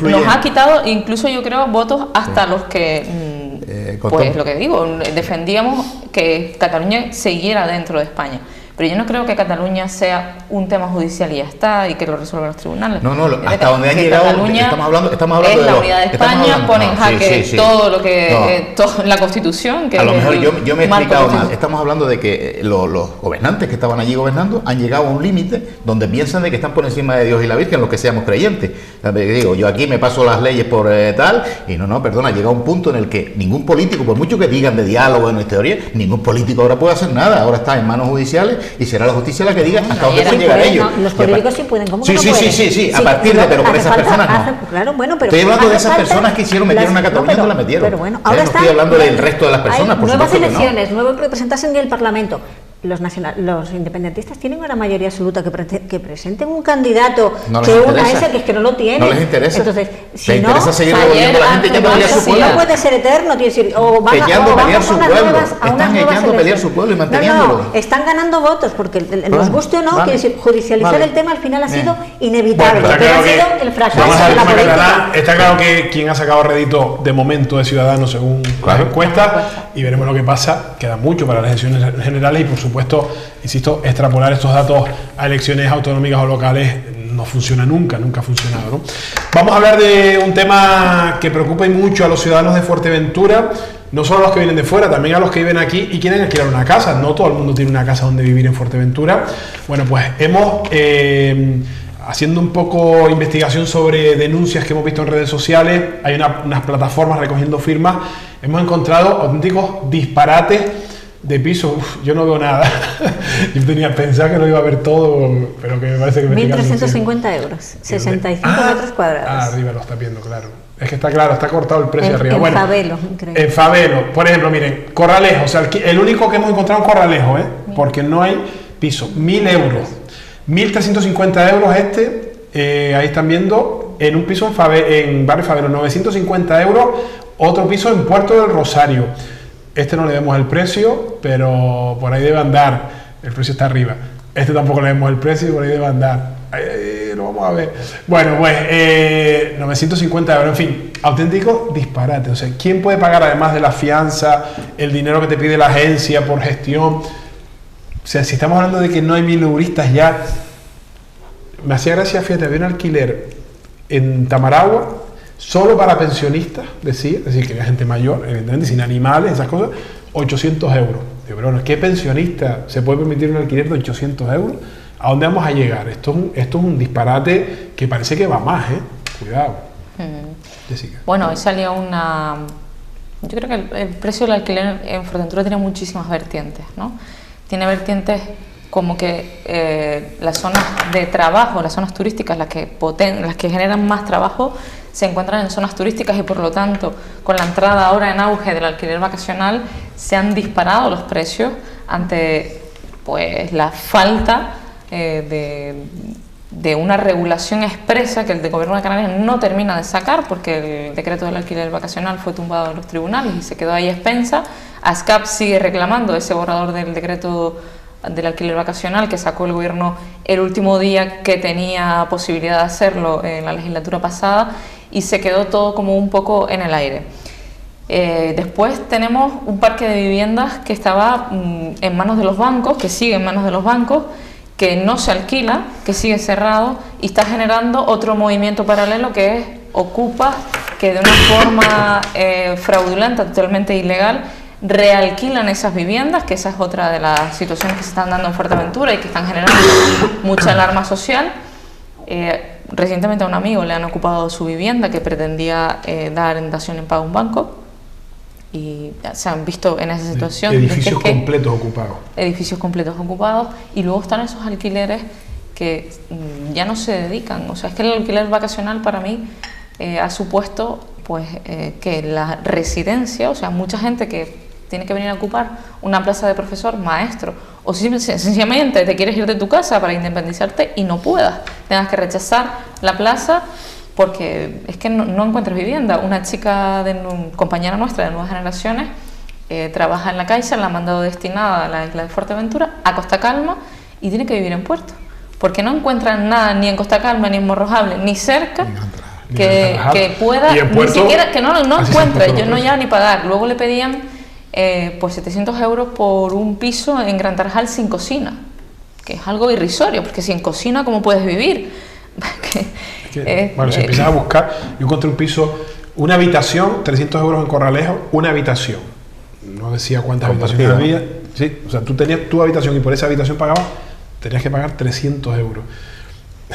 nos ha quitado, incluso yo creo, votos hasta los que, pues lo que digo, defendíamos que Cataluña siguiera dentro de España. Pero yo no creo que Cataluña sea un tema judicial y ya está, y que lo resuelvan los tribunales. No, hasta donde han llegado, estamos hablando es la unidad de España, pone en jaque todo lo que, toda la Constitución. Que a lo mejor yo me he explicado mal. Estamos hablando de que los gobernantes que estaban allí gobernando han llegado a un límite donde piensan de que están por encima de Dios y la Virgen, los que seamos creyentes. Digo, yo aquí me paso las leyes por tal, y perdona, ha llegado un punto en el que ningún político, por mucho que digan de diálogo en teoría, ningún político ahora puede hacer nada, ahora está en manos judiciales, y será la justicia la que diga hasta dónde pueden llegar ellos. Los políticos sí pueden, ¿cómo que no pueden? Sí, a partir de, pero con esas personas no. Claro, bueno, pero estoy hablando de esas personas que hicieron, metieron a Cataluña, no la metieron. Pero bueno, ahora no estoy hablando del resto de las personas, por nuevas supuesto elecciones, nuevos representantes en el Parlamento. Los independentistas tienen una mayoría absoluta, que presenten un candidato que una esa que es que no lo tiene. No les interesa. Entonces, si les no, interesa seguir revolviendo a la gente echando a pelear su pueblo. No puede ser eterno, tiene que decir, echando a pelear su pueblo. Están echando a pelear su pueblo y manteniéndolo. No, están ganando votos, porque nos guste o no, quiere decir, judicializar el tema al final ha sido inevitable. Bueno, pero ha sido el fracaso de la política. Está claro que quien ha sacado rédito de momento de Ciudadanos según las encuestas, y veremos lo que pasa. Queda mucho para las elecciones generales y, por supuesto, insisto, extrapolar estos datos a elecciones autonómicas o locales no funciona nunca ha funcionado, ¿no? Vamos a hablar de un tema que preocupa mucho a los ciudadanos de Fuerteventura, no solo a los que vienen de fuera, también a los que viven aquí y quieren alquilar una casa. No todo el mundo tiene una casa donde vivir en Fuerteventura. Bueno, pues hemos, haciendo un poco investigación sobre denuncias que hemos visto en redes sociales, hay unas plataformas recogiendo firmas, hemos encontrado auténticos disparates de piso. Yo no veo nada. Yo tenía pensado que no iba a ver todo, pero que me parece que me 1.350 euros, 65 metros cuadrados. Arriba lo está viendo, claro. Es que está claro, está cortado el precio arriba. En Favelo, increíble. En Favelo, por ejemplo, miren, Corralejo, o sea, el único que hemos encontrado en Corralejo, porque no hay piso, 1.000 euros. 1.350 euros ahí están viendo, en un piso en Barrio Favelo, 950 euros, otro piso en Puerto del Rosario. No le vemos el precio, pero por ahí debe andar. El precio está arriba. Tampoco le vemos el precio y por ahí debe andar. Lo vamos a ver. Bueno, pues 950 euros. En fin, auténtico disparate. O sea, ¿quién puede pagar, además de la fianza, el dinero que te pide la agencia por gestión? O sea, si estamos hablando de que no hay 1.000 euristas ya. Me hacía gracia, fíjate, había un alquiler en Tamaragua solo para pensionistas, decía, es decir, que había gente mayor, evidentemente, sin animales, esas cosas, 800 euros. Digo, pero ¿qué pensionista se puede permitir un alquiler de 800 euros? ¿A dónde vamos a llegar? Esto es un disparate que parece que va más, Cuidado. Jessica. Bueno, hoy salió una... Yo creo que el precio del alquiler en Fuerteventura tiene muchísimas vertientes, ¿no? Tiene vertientes como que las zonas de trabajo, las zonas turísticas, las que generan más trabajo, se encuentran en zonas turísticas y, por lo tanto, con la entrada ahora en auge del alquiler vacacional, se han disparado los precios ante, pues, la falta de una regulación expresa que el Gobierno de Canarias no termina de sacar, porque el decreto del alquiler vacacional fue tumbado en los tribunales y se quedó ahí a expensa. ASCAP sigue reclamando ese borrador del decreto del alquiler vacacional que sacó el Gobierno el último día que tenía posibilidad de hacerlo en la legislatura pasada, y se quedó todo como un poco en el aire. Después tenemos un parque de viviendas que estaba en manos de los bancos, que sigue en manos de los bancos, que no se alquila, que sigue cerrado y está generando otro movimiento paralelo, que es ocupas que de una forma fraudulenta, totalmente ilegal, realquilan esas viviendas, que esa es otra de las situaciones que se están dando en Fuerteventura y que están generando mucha alarma social. Recientemente a un amigo le han ocupado su vivienda que pretendía dar en dación en pago a un banco y se han visto en esa situación. Edificios completos ocupados. Edificios completos ocupados, y luego están esos alquileres que ya no se dedican. O sea, es que el alquiler vacacional para mí ha supuesto pues que la residencia, o sea, mucha gente que tiene que venir a ocupar una plaza de profesor, maestro, o sencillamente te quieres ir de tu casa para independizarte y no puedas, tengas que rechazar la plaza porque es que no encuentras vivienda. Una chica, compañera nuestra de Nuevas Generaciones, trabaja en la Caixa, la han mandado destinada a la isla de Fuerteventura, a Costa Calma, y tiene que vivir en Puerto, porque no encuentran nada ni en Costa Calma, ni en Morrojable, ni cerca, que pueda, ni siquiera, que no encuentre, yo no ya ni pagar. Luego le pedían pues 700 euros por un piso en Gran Tarajal sin cocina, que es algo irrisorio, porque sin cocina, ¿cómo puedes vivir? Bueno, si empiezas a buscar, yo encontré un piso, una habitación, 300 euros en Corralejo, una habitación. No decía cuántas habitaciones había. Sí, o sea, tú tenías tu habitación y por esa habitación tenías que pagar 300 euros.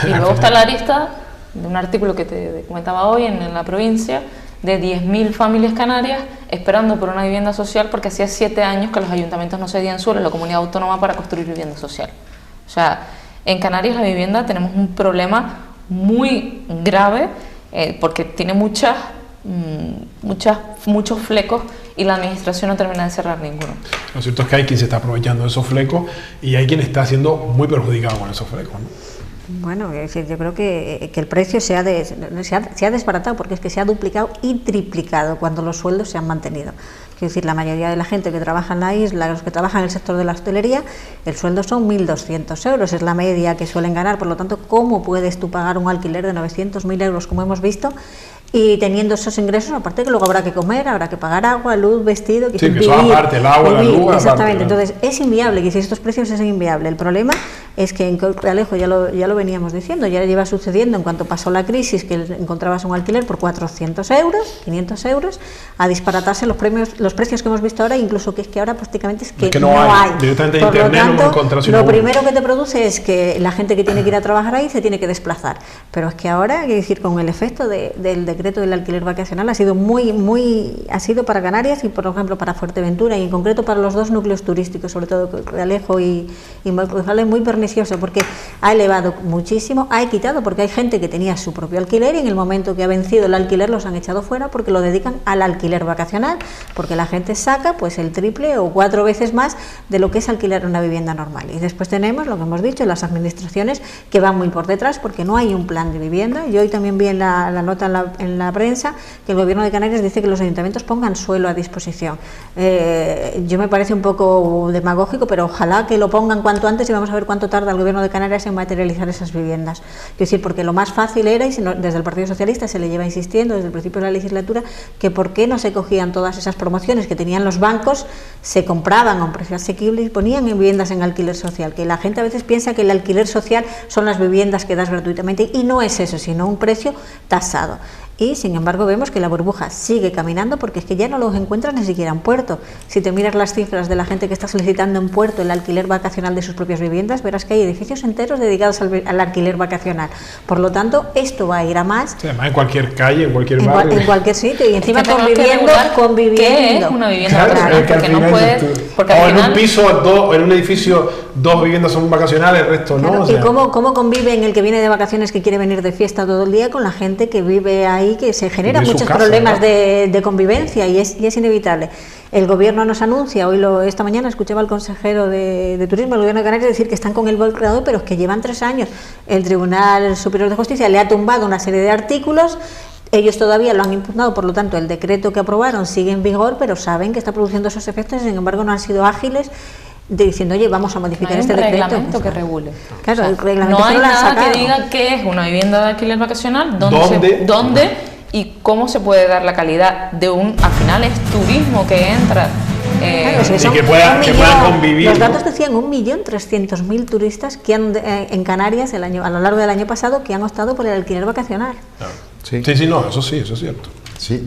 Y luego está la lista de un artículo que te comentaba hoy en La Provincia, de 10.000 familias canarias esperando por una vivienda social porque hacía 7 años que los ayuntamientos no cedían suelo a la comunidad autónoma para construir vivienda social. O sea, en Canarias la vivienda tenemos un problema muy grave porque tiene muchos flecos y la administración no termina de cerrar ninguno. Lo cierto es que hay quien se está aprovechando de esos flecos y hay quien está siendo muy perjudicado con esos flecos, ¿no? Bueno, es decir, yo creo que el precio se ha desbaratado porque es que se ha duplicado y triplicado cuando los sueldos se han mantenido. Quiero decir, la mayoría de la gente que trabaja en la isla, los que trabajan en el sector de la hostelería, el sueldo son 1.200 euros, es la media que suelen ganar. Por lo tanto, ¿cómo puedes tú pagar un alquiler de 900, 1.000 euros, como hemos visto? Y teniendo esos ingresos, aparte que luego habrá que comer, habrá que pagar agua, luz, vestido... Sí, que eso aparte, el agua, la luz... Exactamente, entonces es inviable, que si estos precios es inviable. El problema es que en Corralejo, ya lo veníamos diciendo, ya lleva sucediendo en cuanto pasó la crisis, que encontrabas un alquiler por 400 euros, 500 euros, a disparatarse los precios que hemos visto ahora, incluso que es que ahora prácticamente es que no hay. Directamente en Por internet lo tanto, lo primero que te produce es que la gente que tiene que ir a trabajar ahí se tiene que desplazar. Pero es que ahora, quiero decir, con el efecto del decreto del alquiler vacacional ha sido ha sido para Canarias y, por ejemplo, para Fuerteventura y en concreto para los dos núcleos turísticos, sobre todo Corralejo y Morrojable, muy pernicioso porque ha elevado muchísimo, ha quitado porque hay gente que tenía su propio alquiler y en el momento que ha vencido el alquiler los han echado fuera porque lo dedican al alquiler vacacional, porque la gente saca pues el triple o 4 veces más de lo que es alquilar una vivienda normal. Y después tenemos lo que hemos dicho, las administraciones que van muy por detrás porque no hay un plan de vivienda. Yo hoy también vi en la nota en la prensa que el gobierno de Canarias dice que los ayuntamientos pongan suelo a disposición. Yo me parece un poco demagógico, pero ojalá que lo pongan cuanto antes y vamos a ver cuánto tarda el gobierno de Canarias en materializar esas viviendas. Es decir, porque lo más fácil era, y desde el Partido Socialista se le lleva insistiendo desde el principio de la legislatura, que por qué no se cogían todas esas promociones que tenían los bancos, se compraban a un precio asequible y ponían en viviendas en alquiler social, que la gente a veces piensa que el alquiler social son las viviendas que das gratuitamente y no es eso, sino un precio tasado. Y sin embargo vemos que la burbuja sigue caminando porque es que ya no los encuentras ni siquiera en Puerto. Si te miras las cifras de la gente que está solicitando en Puerto el alquiler vacacional de sus propias viviendas, verás que hay edificios enteros dedicados al alquiler vacacional. Por lo tanto, esto va a ir a más. Sí, además en cualquier calle, en cualquier barrio. En cualquier sitio y encima conviviendo. ¿Qué es una vivienda vacacional? Porque no puedes... O en un piso, en un edificio, 2 viviendas son vacacionales, el resto no. Claro, o sea. ¿y cómo conviven el que viene de vacaciones, que quiere venir de fiesta todo el día, con la gente que vive ahí, que se genera muchos problemas, ¿no?, de convivencia y es inevitable? El gobierno nos anuncia, esta mañana escuchaba al consejero de Turismo del Gobierno de Canarias decir que están con el borrador, pero es que llevan 3 años. El Tribunal Superior de Justicia le ha tumbado una serie de artículos. Ellos todavía lo han impugnado, por lo tanto el decreto que aprobaron sigue en vigor, pero saben que está produciendo esos efectos y sin embargo no han sido ágiles diciendo, oye, vamos a modificar este decreto. No hay un reglamento que regule. Claro, el reglamento no hay nada que diga qué es una vivienda de alquiler vacacional, dónde y cómo se puede dar la calidad de al final es turismo que entra. Y que puedan convivir. Los datos decían 1.300.000 turistas que han en Canarias a lo largo del año pasado que han optado por el alquiler vacacional. Claro. Sí. Sí, no, eso sí, eso es cierto. Sí,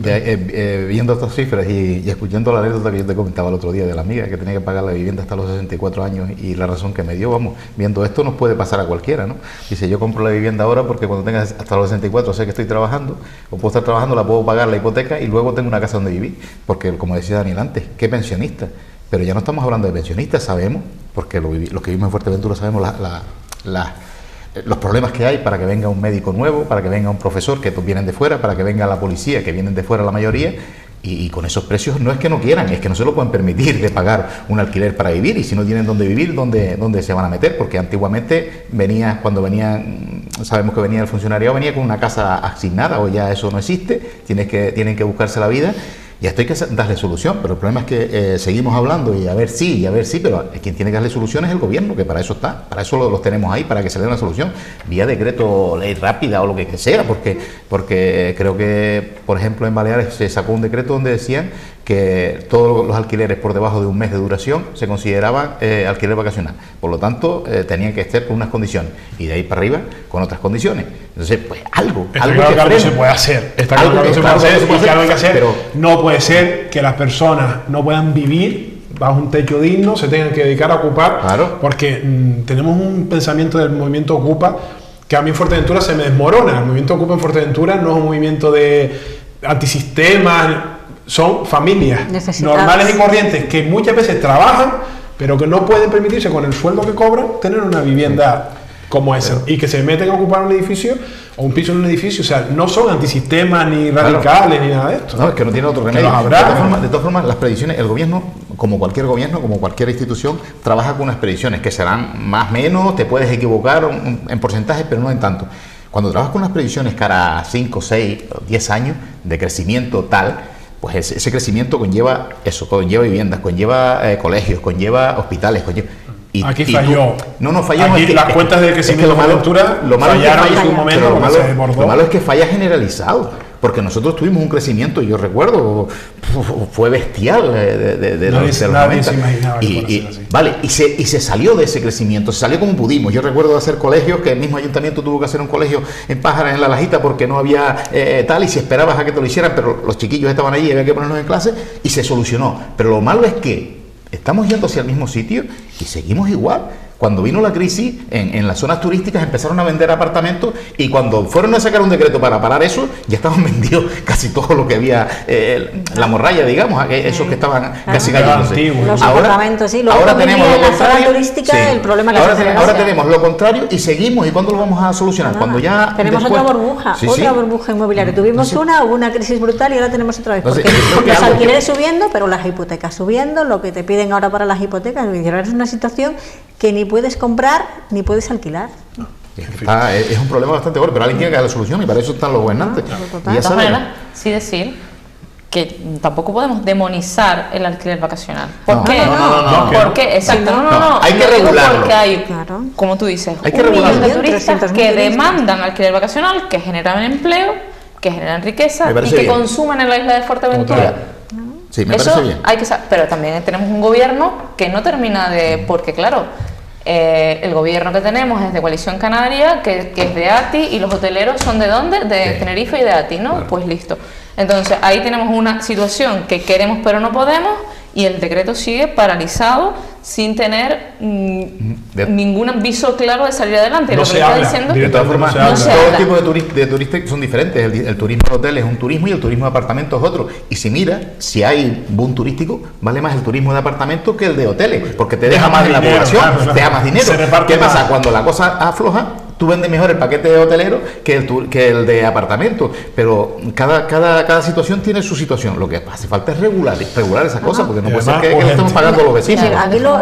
viendo estas cifras y escuchando la anécdota que yo te comentaba el otro día de la amiga que tenía que pagar la vivienda hasta los 64 años y la razón que me dio, vamos, viendo esto nos puede pasar a cualquiera, ¿no? Dice, yo compro la vivienda ahora porque cuando tenga hasta los 64 sé que estoy trabajando, o puedo estar trabajando, la puedo pagar la hipoteca y luego tengo una casa donde vivir, porque como decía Daniel antes, ¿qué pensionista? Pero ya no estamos hablando de pensionistas, sabemos, porque los que vivimos en Fuerteventura sabemos los problemas que hay para que venga un médico nuevo, para que venga un profesor, que vienen de fuera, para que venga la policía, que vienen de fuera la mayoría, y con esos precios no es que no quieran, es que no se lo pueden permitir de pagar un alquiler para vivir, y si no tienen dónde vivir, ¿dónde se van a meter? Porque antiguamente cuando venían, sabemos que venía el funcionariado, venía con una casa asignada, o ya eso no existe, tienen que buscarse la vida. Y a esto hay que darle solución, pero el problema es que seguimos hablando y a ver sí, pero quien tiene que darle solución es el gobierno, que para eso está, para eso los tenemos ahí, para que se le dé una solución, vía decreto, ley rápida o lo que sea, porque creo que, por ejemplo, en Baleares se sacó un decreto donde decían que todos los alquileres por debajo de un mes de duración se consideraban alquiler vacacional, por lo tanto tenían que estar con unas condiciones y de ahí para arriba con otras condiciones. Entonces, pues algo Está claro que no se puede hacer, está claro que no se puede hacer, y que algo hay que hacer, pero no puede ser que las personas no puedan vivir bajo un techo digno, se tengan que dedicar a ocupar, claro, porque tenemos un pensamiento del movimiento Ocupa que a mí en Fuerteventura se me desmorona. El movimiento Ocupa en Fuerteventura no es un movimiento de antisistema, son familias normales y corrientes que muchas veces trabajan, pero que no pueden permitirse con el sueldo que cobran tener una vivienda como esa, y que se meten a ocupar un edificio o un piso en un edificio. O sea, no son antisistemas ni radicales ni nada de esto. No, es que no tiene otro remedio. De todas formas, las previsiones, el gobierno, como cualquier institución, trabaja con unas previsiones que serán más o menos, te puedes equivocar en porcentajes, pero no en tanto. Cuando trabajas con unas previsiones cara a 5, 6, 10 años de crecimiento tal, pues ese crecimiento conlleva viviendas, conlleva colegios, conlleva hospitales, aquí falló. No falló. Aquí las cuentas de crecimiento de Fuerteventura fallaron en su momento. Lo malo es que falla generalizado, porque nosotros tuvimos un crecimiento, yo recuerdo, fue bestial de los 90. Y se salió de ese crecimiento, se salió como pudimos. Yo recuerdo de hacer colegios, que el mismo ayuntamiento tuvo que hacer un colegio en Pájara, en La Lajita, porque no había tal, y si esperabas a que te lo hicieran, pero los chiquillos estaban allí y había que ponernos en clase, y se solucionó. Pero lo malo es que estamos yendo hacia el mismo sitio y seguimos igual. Cuando vino la crisis, en las zonas turísticas empezaron a vender apartamentos, y cuando fueron a sacar un decreto para parar eso, ya estaban vendidos casi todo lo que había, la morralla, digamos, esos que estaban casi cayéndose. Los apartamentos, sí, ahora tenemos lo contrario. Turística, el problema que ahora tenemos lo contrario y seguimos. ¿Y cuándo lo vamos a solucionar? Cuando ya tenemos otra burbuja, burbuja inmobiliaria. Tuvimos hubo una crisis brutal y ahora tenemos otra vez. Porque los alquileres subiendo, pero las hipotecas subiendo, lo que te piden ahora para las hipotecas, es una situación que ni puedes comprar ni puedes alquilar. Es un problema bastante gordo, pero alguien tiene que dar la solución, y para eso están los gobernantes. De todas maneras, sí decir que tampoco podemos demonizar el alquiler vacacional. ¿Por qué? ¿Por qué? Exacto, hay que regularlo. Porque hay, como tú dices, hay un millón de turistas que demandan alquiler vacacional, que generan empleo, que generan riqueza y que consumen en la isla de Fuerteventura. Sí, me parece bien. Hay que pero también tenemos un gobierno que no termina de... Porque claro, el gobierno que tenemos es de Coalición Canaria, que es de ATI, y los hoteleros son ¿de dónde? De Tenerife y de ATI, ¿no? Claro. Pues listo. Entonces ahí tenemos una situación que queremos pero no podemos, y el decreto sigue paralizado sin tener ningún aviso claro de salir adelante. No lo que se está habla. diciendo, de todas formas, no se todo habla. tipo de turistas son diferentes. El turismo de hotel es un turismo y el turismo de apartamentos es otro. Y si hay boom turístico, vale más el turismo de apartamentos que el de hoteles, porque te deja más en la población, te da más dinero. ¿Qué pasa? Cuando la cosa afloja, tú vendes mejor el paquete de hotelero que el de apartamentos, pero cada situación tiene su situación. Lo que hace falta es regular esas cosas, porque no puede ser que le estemos pagando a los vecinos. Aquí lo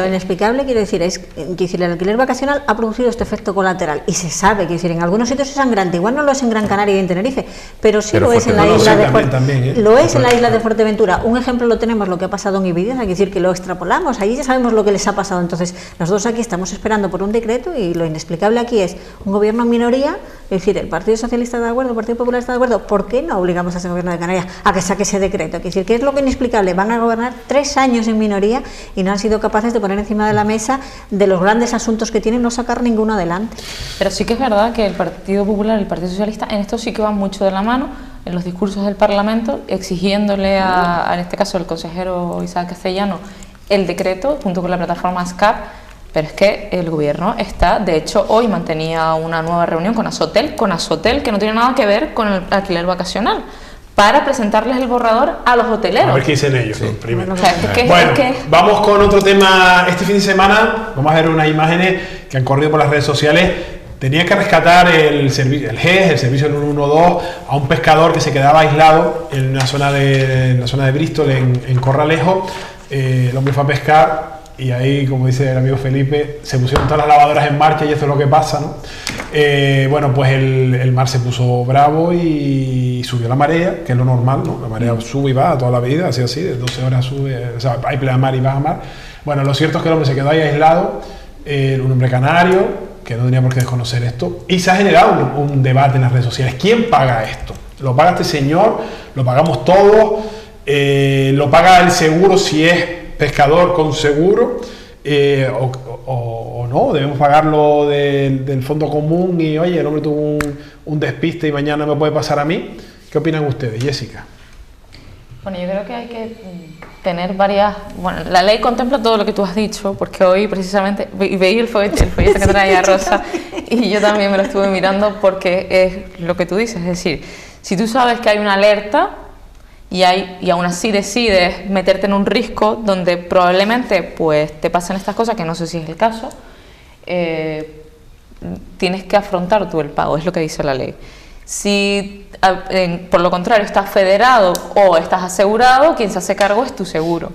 inexplicable, quiero decir, es que el alquiler vacacional ha producido este efecto colateral, y se sabe que en algunos sitios es sangrante. Igual no lo es en Gran Canaria y en Tenerife, pero sí lo es en la isla de Fuerteventura. Lo es en la isla de Fuerteventura. Un ejemplo lo tenemos, lo que ha pasado en Ibiza, es decir, que lo extrapolamos, ahí ya sabemos lo que les ha pasado. Entonces nosotros aquí estamos esperando por un decreto, y lo inexplicable aquí aquí es un gobierno en minoría, es decir, el Partido Socialista está de acuerdo, el Partido Popular está de acuerdo, ¿por qué no obligamos a ese gobierno de Canarias a que saque ese decreto? Es decir, ¿qué es lo que inexplicable? Van a gobernar 3 años en minoría y no han sido capaces de poner encima de la mesa de los grandes asuntos que tienen, no sacar ninguno adelante. Pero sí que es verdad que el Partido Popular y el Partido Socialista en esto sí que van mucho de la mano en los discursos del Parlamento, exigiéndole en este caso al consejero Isaac Castellano el decreto junto con la plataforma SCAP, pero es que el gobierno está, de hecho hoy mantenía una nueva reunión con Asotel que no tiene nada que ver con el alquiler vacacional, para presentarles el borrador a los hoteleros. A ver qué dicen ellos primero. O sea, bueno, vamos con otro tema. Este fin de semana vamos a ver unas imágenes que han corrido por las redes sociales. Tenía que rescatar el GES, el servicio 112, a un pescador que se quedaba aislado en la zona de Bristol, en Corralejo. El hombre fue a pescar y ahí, como dice el amigo Felipe, se pusieron todas las lavadoras en marcha y eso es lo que pasa, ¿no? Bueno, pues el mar se puso bravo y subió la marea, que es lo normal, ¿no? La marea sube y baja toda la vida, así, de 12 horas sube, o sea, hay pleamar y baja mar. Bueno, lo cierto es que el hombre se quedó ahí aislado, un hombre canario, que no tenía por qué desconocer esto, y se ha generado un debate en las redes sociales. ¿Quién paga esto? ¿Lo paga este señor? ¿Lo pagamos todos? ¿Lo paga el seguro si es pescador con seguro? ¿O no? ¿Debemos pagarlo del fondo común? Y oye, el hombre tuvo un despiste y mañana me puede pasar a mí. ¿Qué opinan ustedes, Jessica? Bueno, yo creo que hay que tener varias... Bueno, la ley contempla todo lo que tú has dicho, porque hoy precisamente veí el folleto que traía Rosa y yo también me lo estuve mirando porque es lo que tú dices, es decir, si tú sabes que hay una alerta y aún así decides meterte en un risco donde probablemente pues te pasen estas cosas, que no sé si es el caso, tienes que afrontar tú el pago, es lo que dice la ley. Si por lo contrario estás federado o estás asegurado, quien se hace cargo es tu seguro.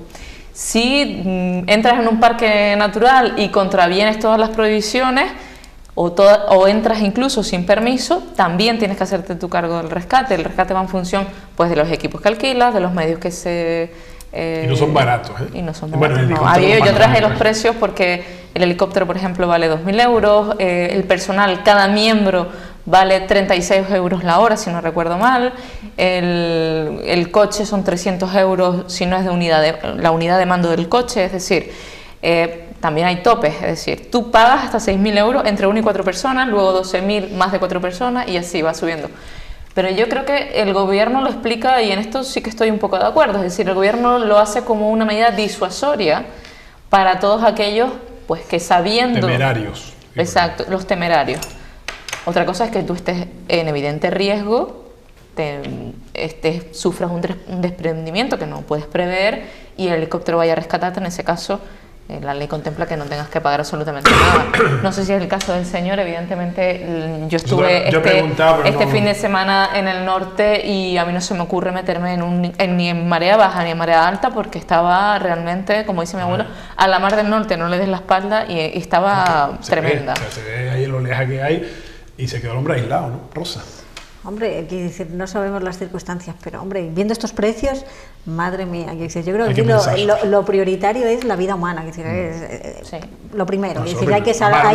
Si entras en un parque natural y contravienes todas las prohibiciones o entras incluso sin permiso, también tienes que hacerte tu cargo del rescate. El rescate va en función pues de los equipos que alquilas, de los medios que se... y no son baratos, ¿eh? Y no son baratos. Bueno, yo traje los precios porque el helicóptero, por ejemplo, vale 2.000 euros, el personal, cada miembro vale 36 euros la hora, si no recuerdo mal, el coche son 300 euros si no es la unidad de mando del coche, es decir, también hay topes, es decir, tú pagas hasta 6.000 euros entre 1 y 4 personas, luego 12.000 más de 4 personas y así va subiendo. Pero yo creo que el gobierno lo explica y en esto sí que estoy un poco de acuerdo, es decir, el gobierno lo hace como una medida disuasoria para todos aquellos pues que sabiendo... Temerarios. Exacto, los temerarios. Otra cosa es que tú estés en evidente riesgo, sufras un desprendimiento que no puedes prever y el helicóptero vaya a rescatarte. En ese caso, la ley contempla que no tengas que pagar absolutamente nada. No sé si es el caso del señor, evidentemente yo estuve este fin de semana en el norte y a mí no se me ocurre meterme ni en marea baja ni en marea alta porque estaba realmente, como dice mi abuelo, a la mar del norte, no le des la espalda y estaba tremenda. Se ve ahí el oleaje que hay y se quedó el hombre aislado, ¿no, Rosa? Hombre, hay que decir, no sabemos las circunstancias, pero hombre, viendo estos precios, madre mía, yo creo que lo prioritario es la vida humana, es decir, lo primero, es decir, hay que salvar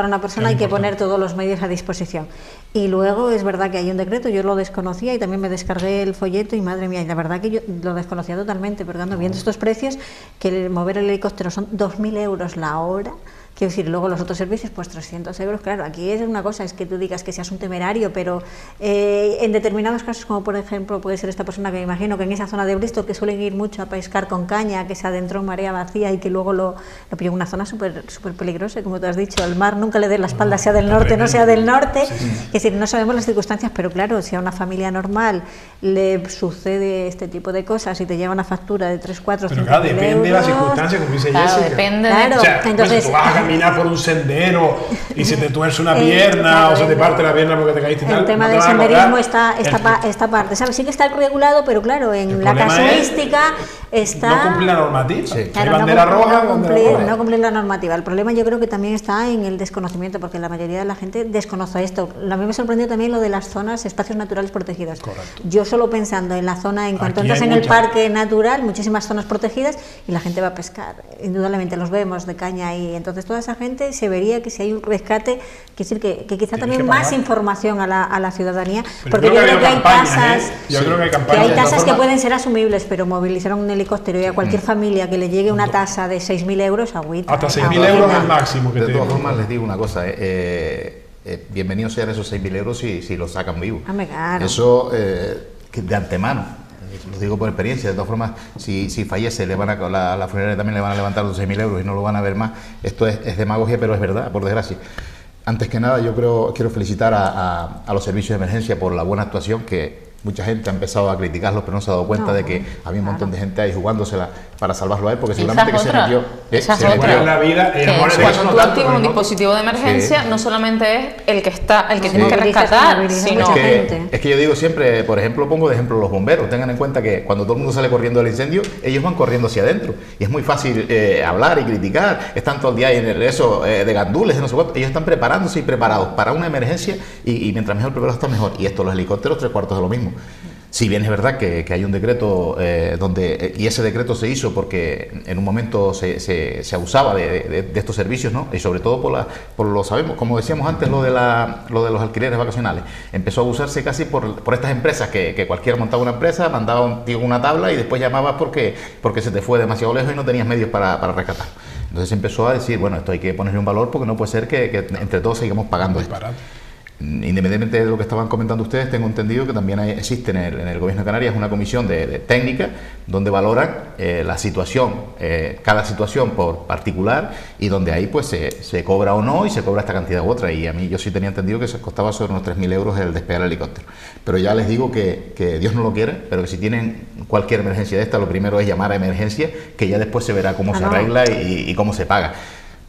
a una persona, hay que poner todos los medios a disposición. Y luego es verdad que hay un decreto, yo lo desconocía y también me descargué el folleto y madre mía, y la verdad que yo lo desconocía totalmente, pero viendo estos precios, que mover el helicóptero son 2.000 euros la hora. Quiero decir, luego los otros servicios, pues 300 euros, claro, aquí es una cosa, es que tú digas que seas un temerario, pero en determinados casos, como por ejemplo puede ser esta persona que me imagino que en esa zona de Bristol, que suelen ir mucho a pescar con caña, que se adentró en marea vacía y que luego lo pilló en una zona súper peligrosa, como tú has dicho, el mar nunca le dé la espalda, sea del norte, no sea del norte, es decir, no sabemos las circunstancias, pero claro, si a una familia normal le sucede este tipo de cosas y te llega una factura de 3, 4, 5 euros... Pero depende de las circunstancias, como dice Jessica. Depende o sea, entonces, si tú vas a caminar por un sendero y se te tuerce una pierna o se te parte la pierna porque te caíste y tal. El tema del senderismo está parte, ¿sabes? Sí que está regulado, pero claro, en la casuística está... No cumplir la normativa. Sí. Claro, bandera roja, no cumplir la normativa. El problema yo creo que también está en el desconocimiento, porque la mayoría de la gente desconoce esto. A mí me sorprendió también lo de las zonas, espacios naturales protegidos. Correcto. Yo solo pensando en la zona, en cuanto entras en el parque natural, muchísimas zonas protegidas y la gente va a pescar. Indudablemente los vemos de caña y entonces todo toda esa gente, se vería que si hay un rescate, que decir que quizá también más información a la ciudadanía, pero porque yo creo que hay tasas, yo creo que hay que campañas, hay tasas que forma, pueden ser asumibles, pero movilizar un helicóptero y a cualquier familia que le llegue una tasa de 6.000 euros, agüita. hasta 6.000 euros es el máximo que de te... todas formas, les digo una cosa, bienvenidos sean esos 6.000 euros si los sacan vivos. Claro. Eso que de antemano, lo digo por experiencia. De todas formas, si fallece, la funeraria también le van a levantar los 6.000 euros y no lo van a ver más. Esto es demagogia, pero es verdad, por desgracia. Antes que nada, yo quiero felicitar a los servicios de emergencia por la buena actuación, que mucha gente ha empezado a criticarlos, pero no se ha dado cuenta de que había un montón de gente ahí jugándosela para salvarlo a él, porque seguramente que se metió... se metió en la vida, cuando tú activas un dispositivo de emergencia, no solamente es el que tienes que rescatar, sino... Es que yo digo siempre, por ejemplo, pongo de ejemplo los bomberos. Tengan en cuenta que cuando todo el mundo sale corriendo del incendio, ellos van corriendo hacia adentro. Y es muy fácil hablar y criticar. Están todo el día en eso de gandules, de no sé cuánto. Ellos están preparándose y preparados para una emergencia, y mientras mejor preparados está mejor. Y esto, los helicópteros, 3/4 de lo mismo. Si bien es verdad que hay un decreto y ese decreto se hizo porque en un momento se abusaba de estos servicios, ¿no? Y sobre todo por lo sabemos, como decíamos antes, lo de los alquileres vacacionales. Empezó a abusarse casi por estas empresas que cualquiera montaba una empresa, mandaba un tío una tabla y después llamaba porque se te fue demasiado lejos y no tenías medios para rescatar. Entonces se empezó a decir, bueno, esto hay que ponerle un valor porque no puede ser que entre todos sigamos pagando esto. Independientemente de lo que estaban comentando ustedes, tengo entendido que también existe en el Gobierno de Canarias una comisión de técnica donde valoran la situación, cada situación por particular, y donde ahí pues se cobra o no, y se cobra esta cantidad u otra. Y a mí yo sí tenía entendido que se costaba sobre unos 3.000 euros el despegar el helicóptero. Pero ya les digo que Dios no lo quiere, pero que si tienen cualquier emergencia de esta, lo primero es llamar a emergencia, que ya después se verá cómo se arregla y cómo se paga.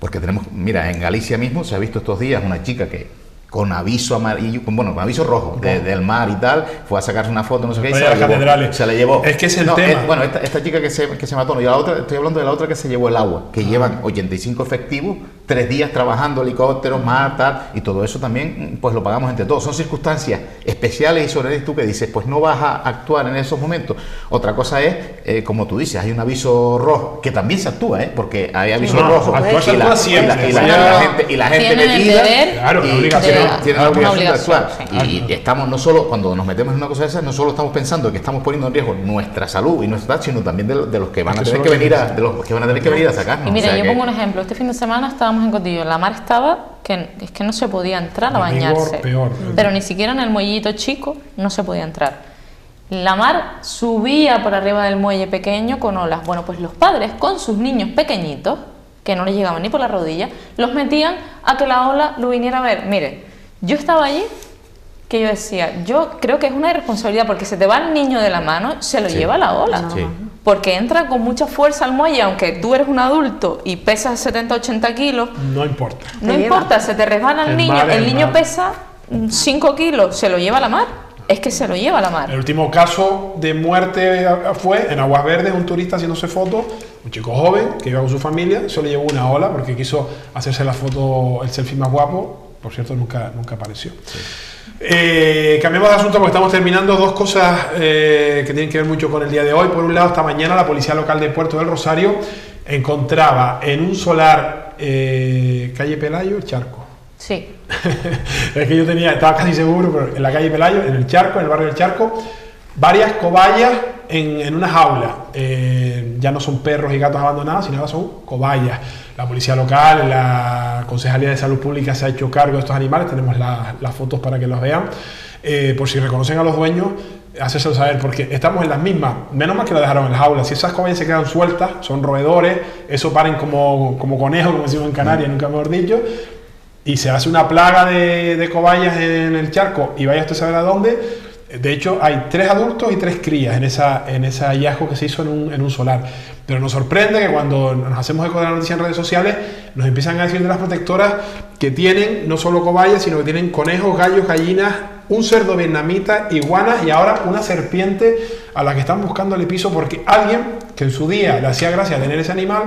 Porque mira, en Galicia mismo se ha visto estos días una chica que con aviso amarillo, con aviso rojo del mar y tal, fue a sacarse una foto, no sé qué, y se la llevó. Es que es el tema. Esta chica que se mató, no, y la otra, estoy hablando de la otra que se llevó el agua, que llevan 85 efectivos, 3 días trabajando, helicópteros, mar, tal, y todo eso también, pues lo pagamos entre todos. Son circunstancias especiales, y sobre eso tú que dices, pues no vas a actuar en esos momentos. Otra cosa es, como tú dices, hay un aviso rojo, que también se actúa, porque hay aviso rojo, y la gente metida, claro, tiene la obligación de actuar. Y estamos, no solo cuando nos metemos en una cosa de esas, no solo estamos pensando que estamos poniendo en riesgo nuestra salud y nuestra edad, sino también de los que van a tener que venir a sacarnos. Y mira, yo pongo un ejemplo. Este fin de semana estábamos en Cotillo, la mar estaba es que no se podía entrar a bañarse, peor. Pero ni siquiera en el muellito chico no se podía entrar. La mar subía por arriba del muelle pequeño con olas. Bueno, pues los padres con sus niños pequeñitos, que no les llegaban ni por la rodilla, los metían a que la ola lo viniera a ver. Mire, yo estaba allí, que yo decía, yo creo que es una irresponsabilidad, porque se te va el niño de la mano, se lo lleva la ola. Porque entra con mucha fuerza al muelle, aunque tú eres un adulto y pesas 70-80 kilos. No importa. No importa, se te resbala el niño, el niño pesa 5 kilos, se lo lleva a la mar. Es que se lo lleva a la mar. El último caso de muerte fue en Aguas Verdes, un turista haciéndose fotos, un chico joven que iba con su familia, se le llevó una ola porque quiso hacerse la foto, el selfie más guapo. Por cierto, nunca apareció. Cambiamos de asunto porque estamos terminando. Dos cosas que tienen que ver mucho con el día de hoy. Por un lado, esta mañana la Policía Local de Puerto del Rosario encontraba en un solar calle Pelayo el charco. Sí. Es que estaba casi seguro, pero en la calle Pelayo, en el charco, en el barrio del Charco, varias cobayas en una jaula. Ya no son perros y gatos abandonados, sino ahora son cobayas. La policía local, la Concejalía de Salud Pública se ha hecho cargo de estos animales. Tenemos las fotos para que los vean. Por si reconocen a los dueños, hacérselo saber, porque estamos en las mismas. Menos mal que lo dejaron en la jaula. Si esas cobayas se quedan sueltas, son roedores, eso paren como conejos, como decimos en Canarias, nunca mejor dicho, y se hace una plaga de cobayas en el charco, y vaya usted a saber a dónde. De hecho, hay 3 adultos y 3 crías en ese hallazgo que se hizo en un solar. Pero nos sorprende que cuando nos hacemos eco de la noticia en redes sociales, nos empiezan a decir de las protectoras que tienen no solo cobayas, sino que tienen conejos, gallos, gallinas, un cerdo vietnamita, iguanas y ahora una serpiente a la que están buscando el piso, porque alguien que en su día le hacía gracia tener ese animal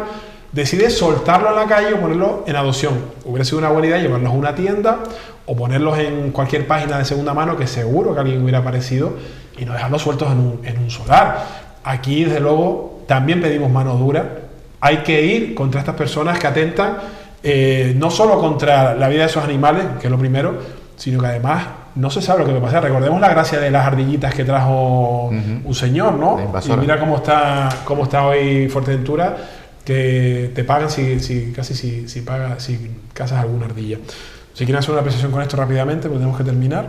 decide soltarlo en la calle o ponerlo en adopción. Hubiera sido una buena idea llevarlos a una tienda o ponerlos en cualquier página de segunda mano, que seguro que alguien hubiera aparecido, y no dejarlos sueltos en un solar. Aquí, desde luego, también pedimos mano dura. Hay que ir contra estas personas que atentan no solo contra la vida de esos animales, que es lo primero, sino que además no se sabe lo que va a pasar. Recordemos la gracia de las ardillitas que trajo un señor, ¿no? Y mira cómo está hoy Fuerteventura, que te pagan si cazas alguna ardilla. Si quieren hacer una apreciación con esto rápidamente, pues tenemos que terminar.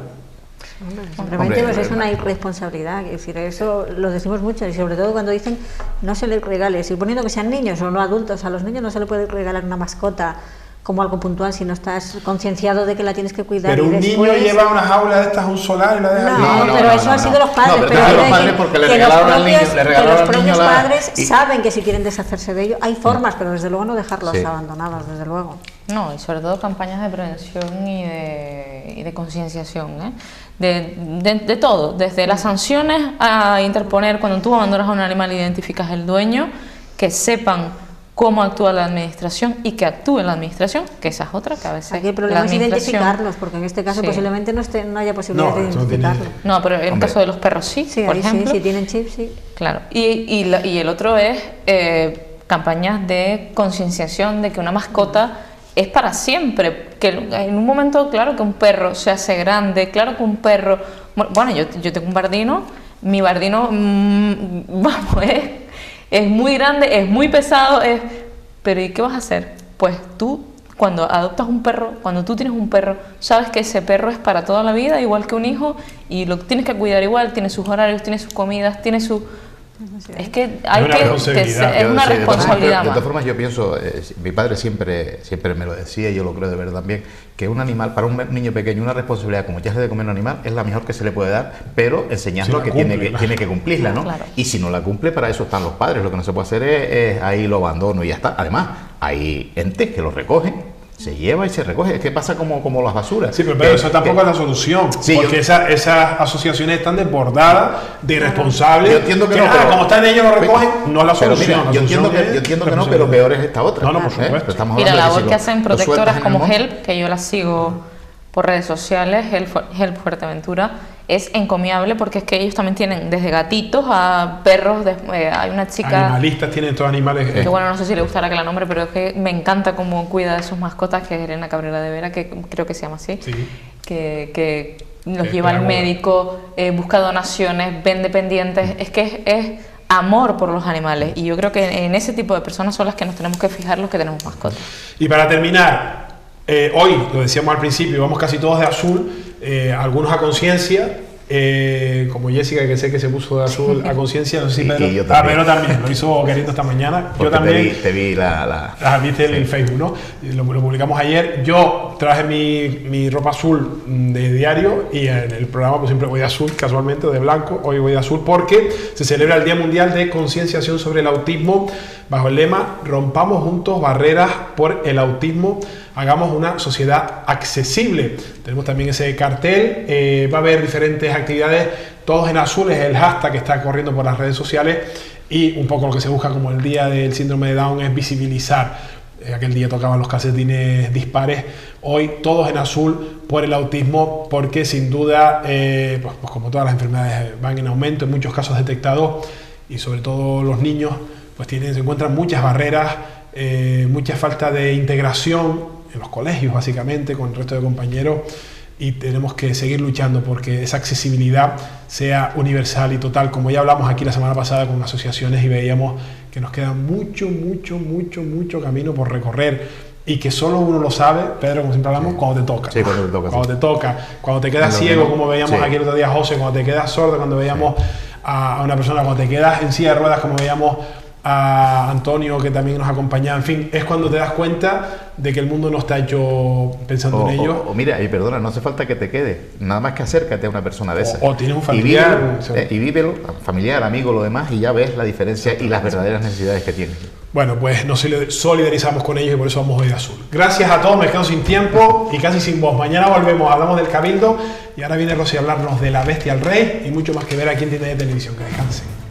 Simplemente pues es una irresponsabilidad, es decir, eso lo decimos mucho, y sobre todo cuando dicen no se les regale, suponiendo que sean niños o no adultos, a los niños no se les puede regalar una mascota como algo puntual si no estás concienciado de que la tienes que cuidar. Pero un niño lleva una jaula de estas a un solar y la deja. No, pero eso ha sido los padres. No, pero los padres porque le regalaron al niño. Los propios padres saben que si quieren deshacerse de ello, hay formas, pero desde luego no dejarlos abandonados, desde luego. No, y sobre todo campañas de prevención y de concienciación, ¿eh? De todo, desde las sanciones a interponer cuando tú abandonas a un animal e identificas el dueño, que sepan cómo actúa la administración y que actúe la administración, que esa es otra, que a veces aquí el problema es identificarlos, porque en este caso posiblemente no haya posibilidad de identificarlos. No, pero en el caso de los perros sí, por ejemplo. Sí, si tienen chips, sí. Claro, y el otro es campañas de concienciación de que una mascota es para siempre, que en un momento, claro que un perro se hace grande, claro que un perro... Bueno, yo tengo un bardino, mi bardino, vamos, es muy grande, es muy pesado, pero ¿y qué vas a hacer? Pues tú, cuando adoptas un perro, cuando tú tienes un perro, sabes que ese perro es para toda la vida, igual que un hijo, y lo tienes que cuidar igual, tiene sus horarios, tiene sus comidas, tiene su... Es que hay es una responsabilidad. De todas formas, yo pienso, mi padre siempre me lo decía, y yo lo creo de verdad también, que un animal, para un niño pequeño, una responsabilidad como echarle de comer a un animal es la mejor que se le puede dar, pero enseñarlo que tiene que cumplirla, ¿no? Claro. Y si no la cumple, para eso están los padres. Lo que no se puede hacer es ahí lo abandono y ya está. Además, hay entes que lo recogen, se lleva y se recoge. Es que pasa como las basuras. Sí, pero eso tampoco es la solución. Sí, porque esas asociaciones están desbordadas de irresponsables. Yo entiendo que no, pero como están ellos lo recogen, no es la solución. Mira, yo entiendo que no, pero peor es esta otra. No, por supuesto. Mira, la labor que hacen protectoras como HELP, que yo las sigo por redes sociales, HELP Fuerteventura, es encomiable, porque es que ellos también tienen desde gatitos a perros. Hay una chica... Animalistas, tienen estos animales. Que bueno, no sé si le gustará que la nombre, pero es que me encanta cómo cuida de sus mascotas, que es Elena Cabrera de Vera, que creo que se llama así. Sí. Que los lleva al médico, busca donaciones, vende pendientes. Es que es amor por los animales, y yo creo que en ese tipo de personas son las que nos tenemos que fijar los que tenemos mascotas. Y para terminar, hoy, lo decíamos al principio, vamos casi todos de azul, algunos a conciencia, como Jessica, que sé que se puso de azul a conciencia, no sé si Pedro, Pedro también lo hizo queriendo esta mañana. Porque yo también te vi viste en el Facebook, ¿no? Lo publicamos ayer. Yo traje mi ropa azul de diario, y en el programa pues siempre voy de azul, casualmente, de blanco. Hoy voy de azul porque se celebra el Día Mundial de Concienciación sobre el Autismo, bajo el lema "Rompamos juntos barreras por el autismo, hagamos una sociedad accesible". Tenemos también ese cartel, va a haber diferentes actividades, todos en azul, es el hashtag que está corriendo por las redes sociales, y un poco lo que se busca como el Día del Síndrome de Down es visibilizar. Aquel día tocaban los calcetines dispares, hoy todos en azul por el autismo, porque sin duda, pues como todas las enfermedades van en aumento, en muchos casos detectados, y sobre todo los niños pues se encuentran muchas barreras, mucha falta de integración en los colegios, básicamente, con el resto de compañeros, y tenemos que seguir luchando porque esa accesibilidad sea universal y total, como ya hablamos aquí la semana pasada con asociaciones, y veíamos que nos queda mucho camino por recorrer, y que solo uno lo sabe, Pedro, como siempre hablamos, cuando te toca. Sí, cuando te toca. Cuando te toca, cuando te quedas ciego, como veíamos aquí el otro día, José, cuando te quedas sordo, cuando veíamos a una persona, cuando te quedas en silla de ruedas, como veíamos a Antonio, que también nos acompañaba. En fin, es cuando te das cuenta de que el mundo no está hecho pensando en ello. O mira, y perdona, no hace falta que te quedes, nada más que acércate a una persona de esa. O tienes un familiar. Y vívelo, familiar, amigo, lo demás, y ya ves la diferencia y las verdaderas necesidades que tienes. Bueno, pues nos solidarizamos con ellos, y por eso vamos hoy de azul. Gracias a todos, me quedo sin tiempo y casi sin voz. Mañana volvemos, hablamos del Cabildo, y ahora viene Rosy a hablarnos de La Bestia al Rey y mucho más que ver aquí en Tienda de Televisión. Que descansen.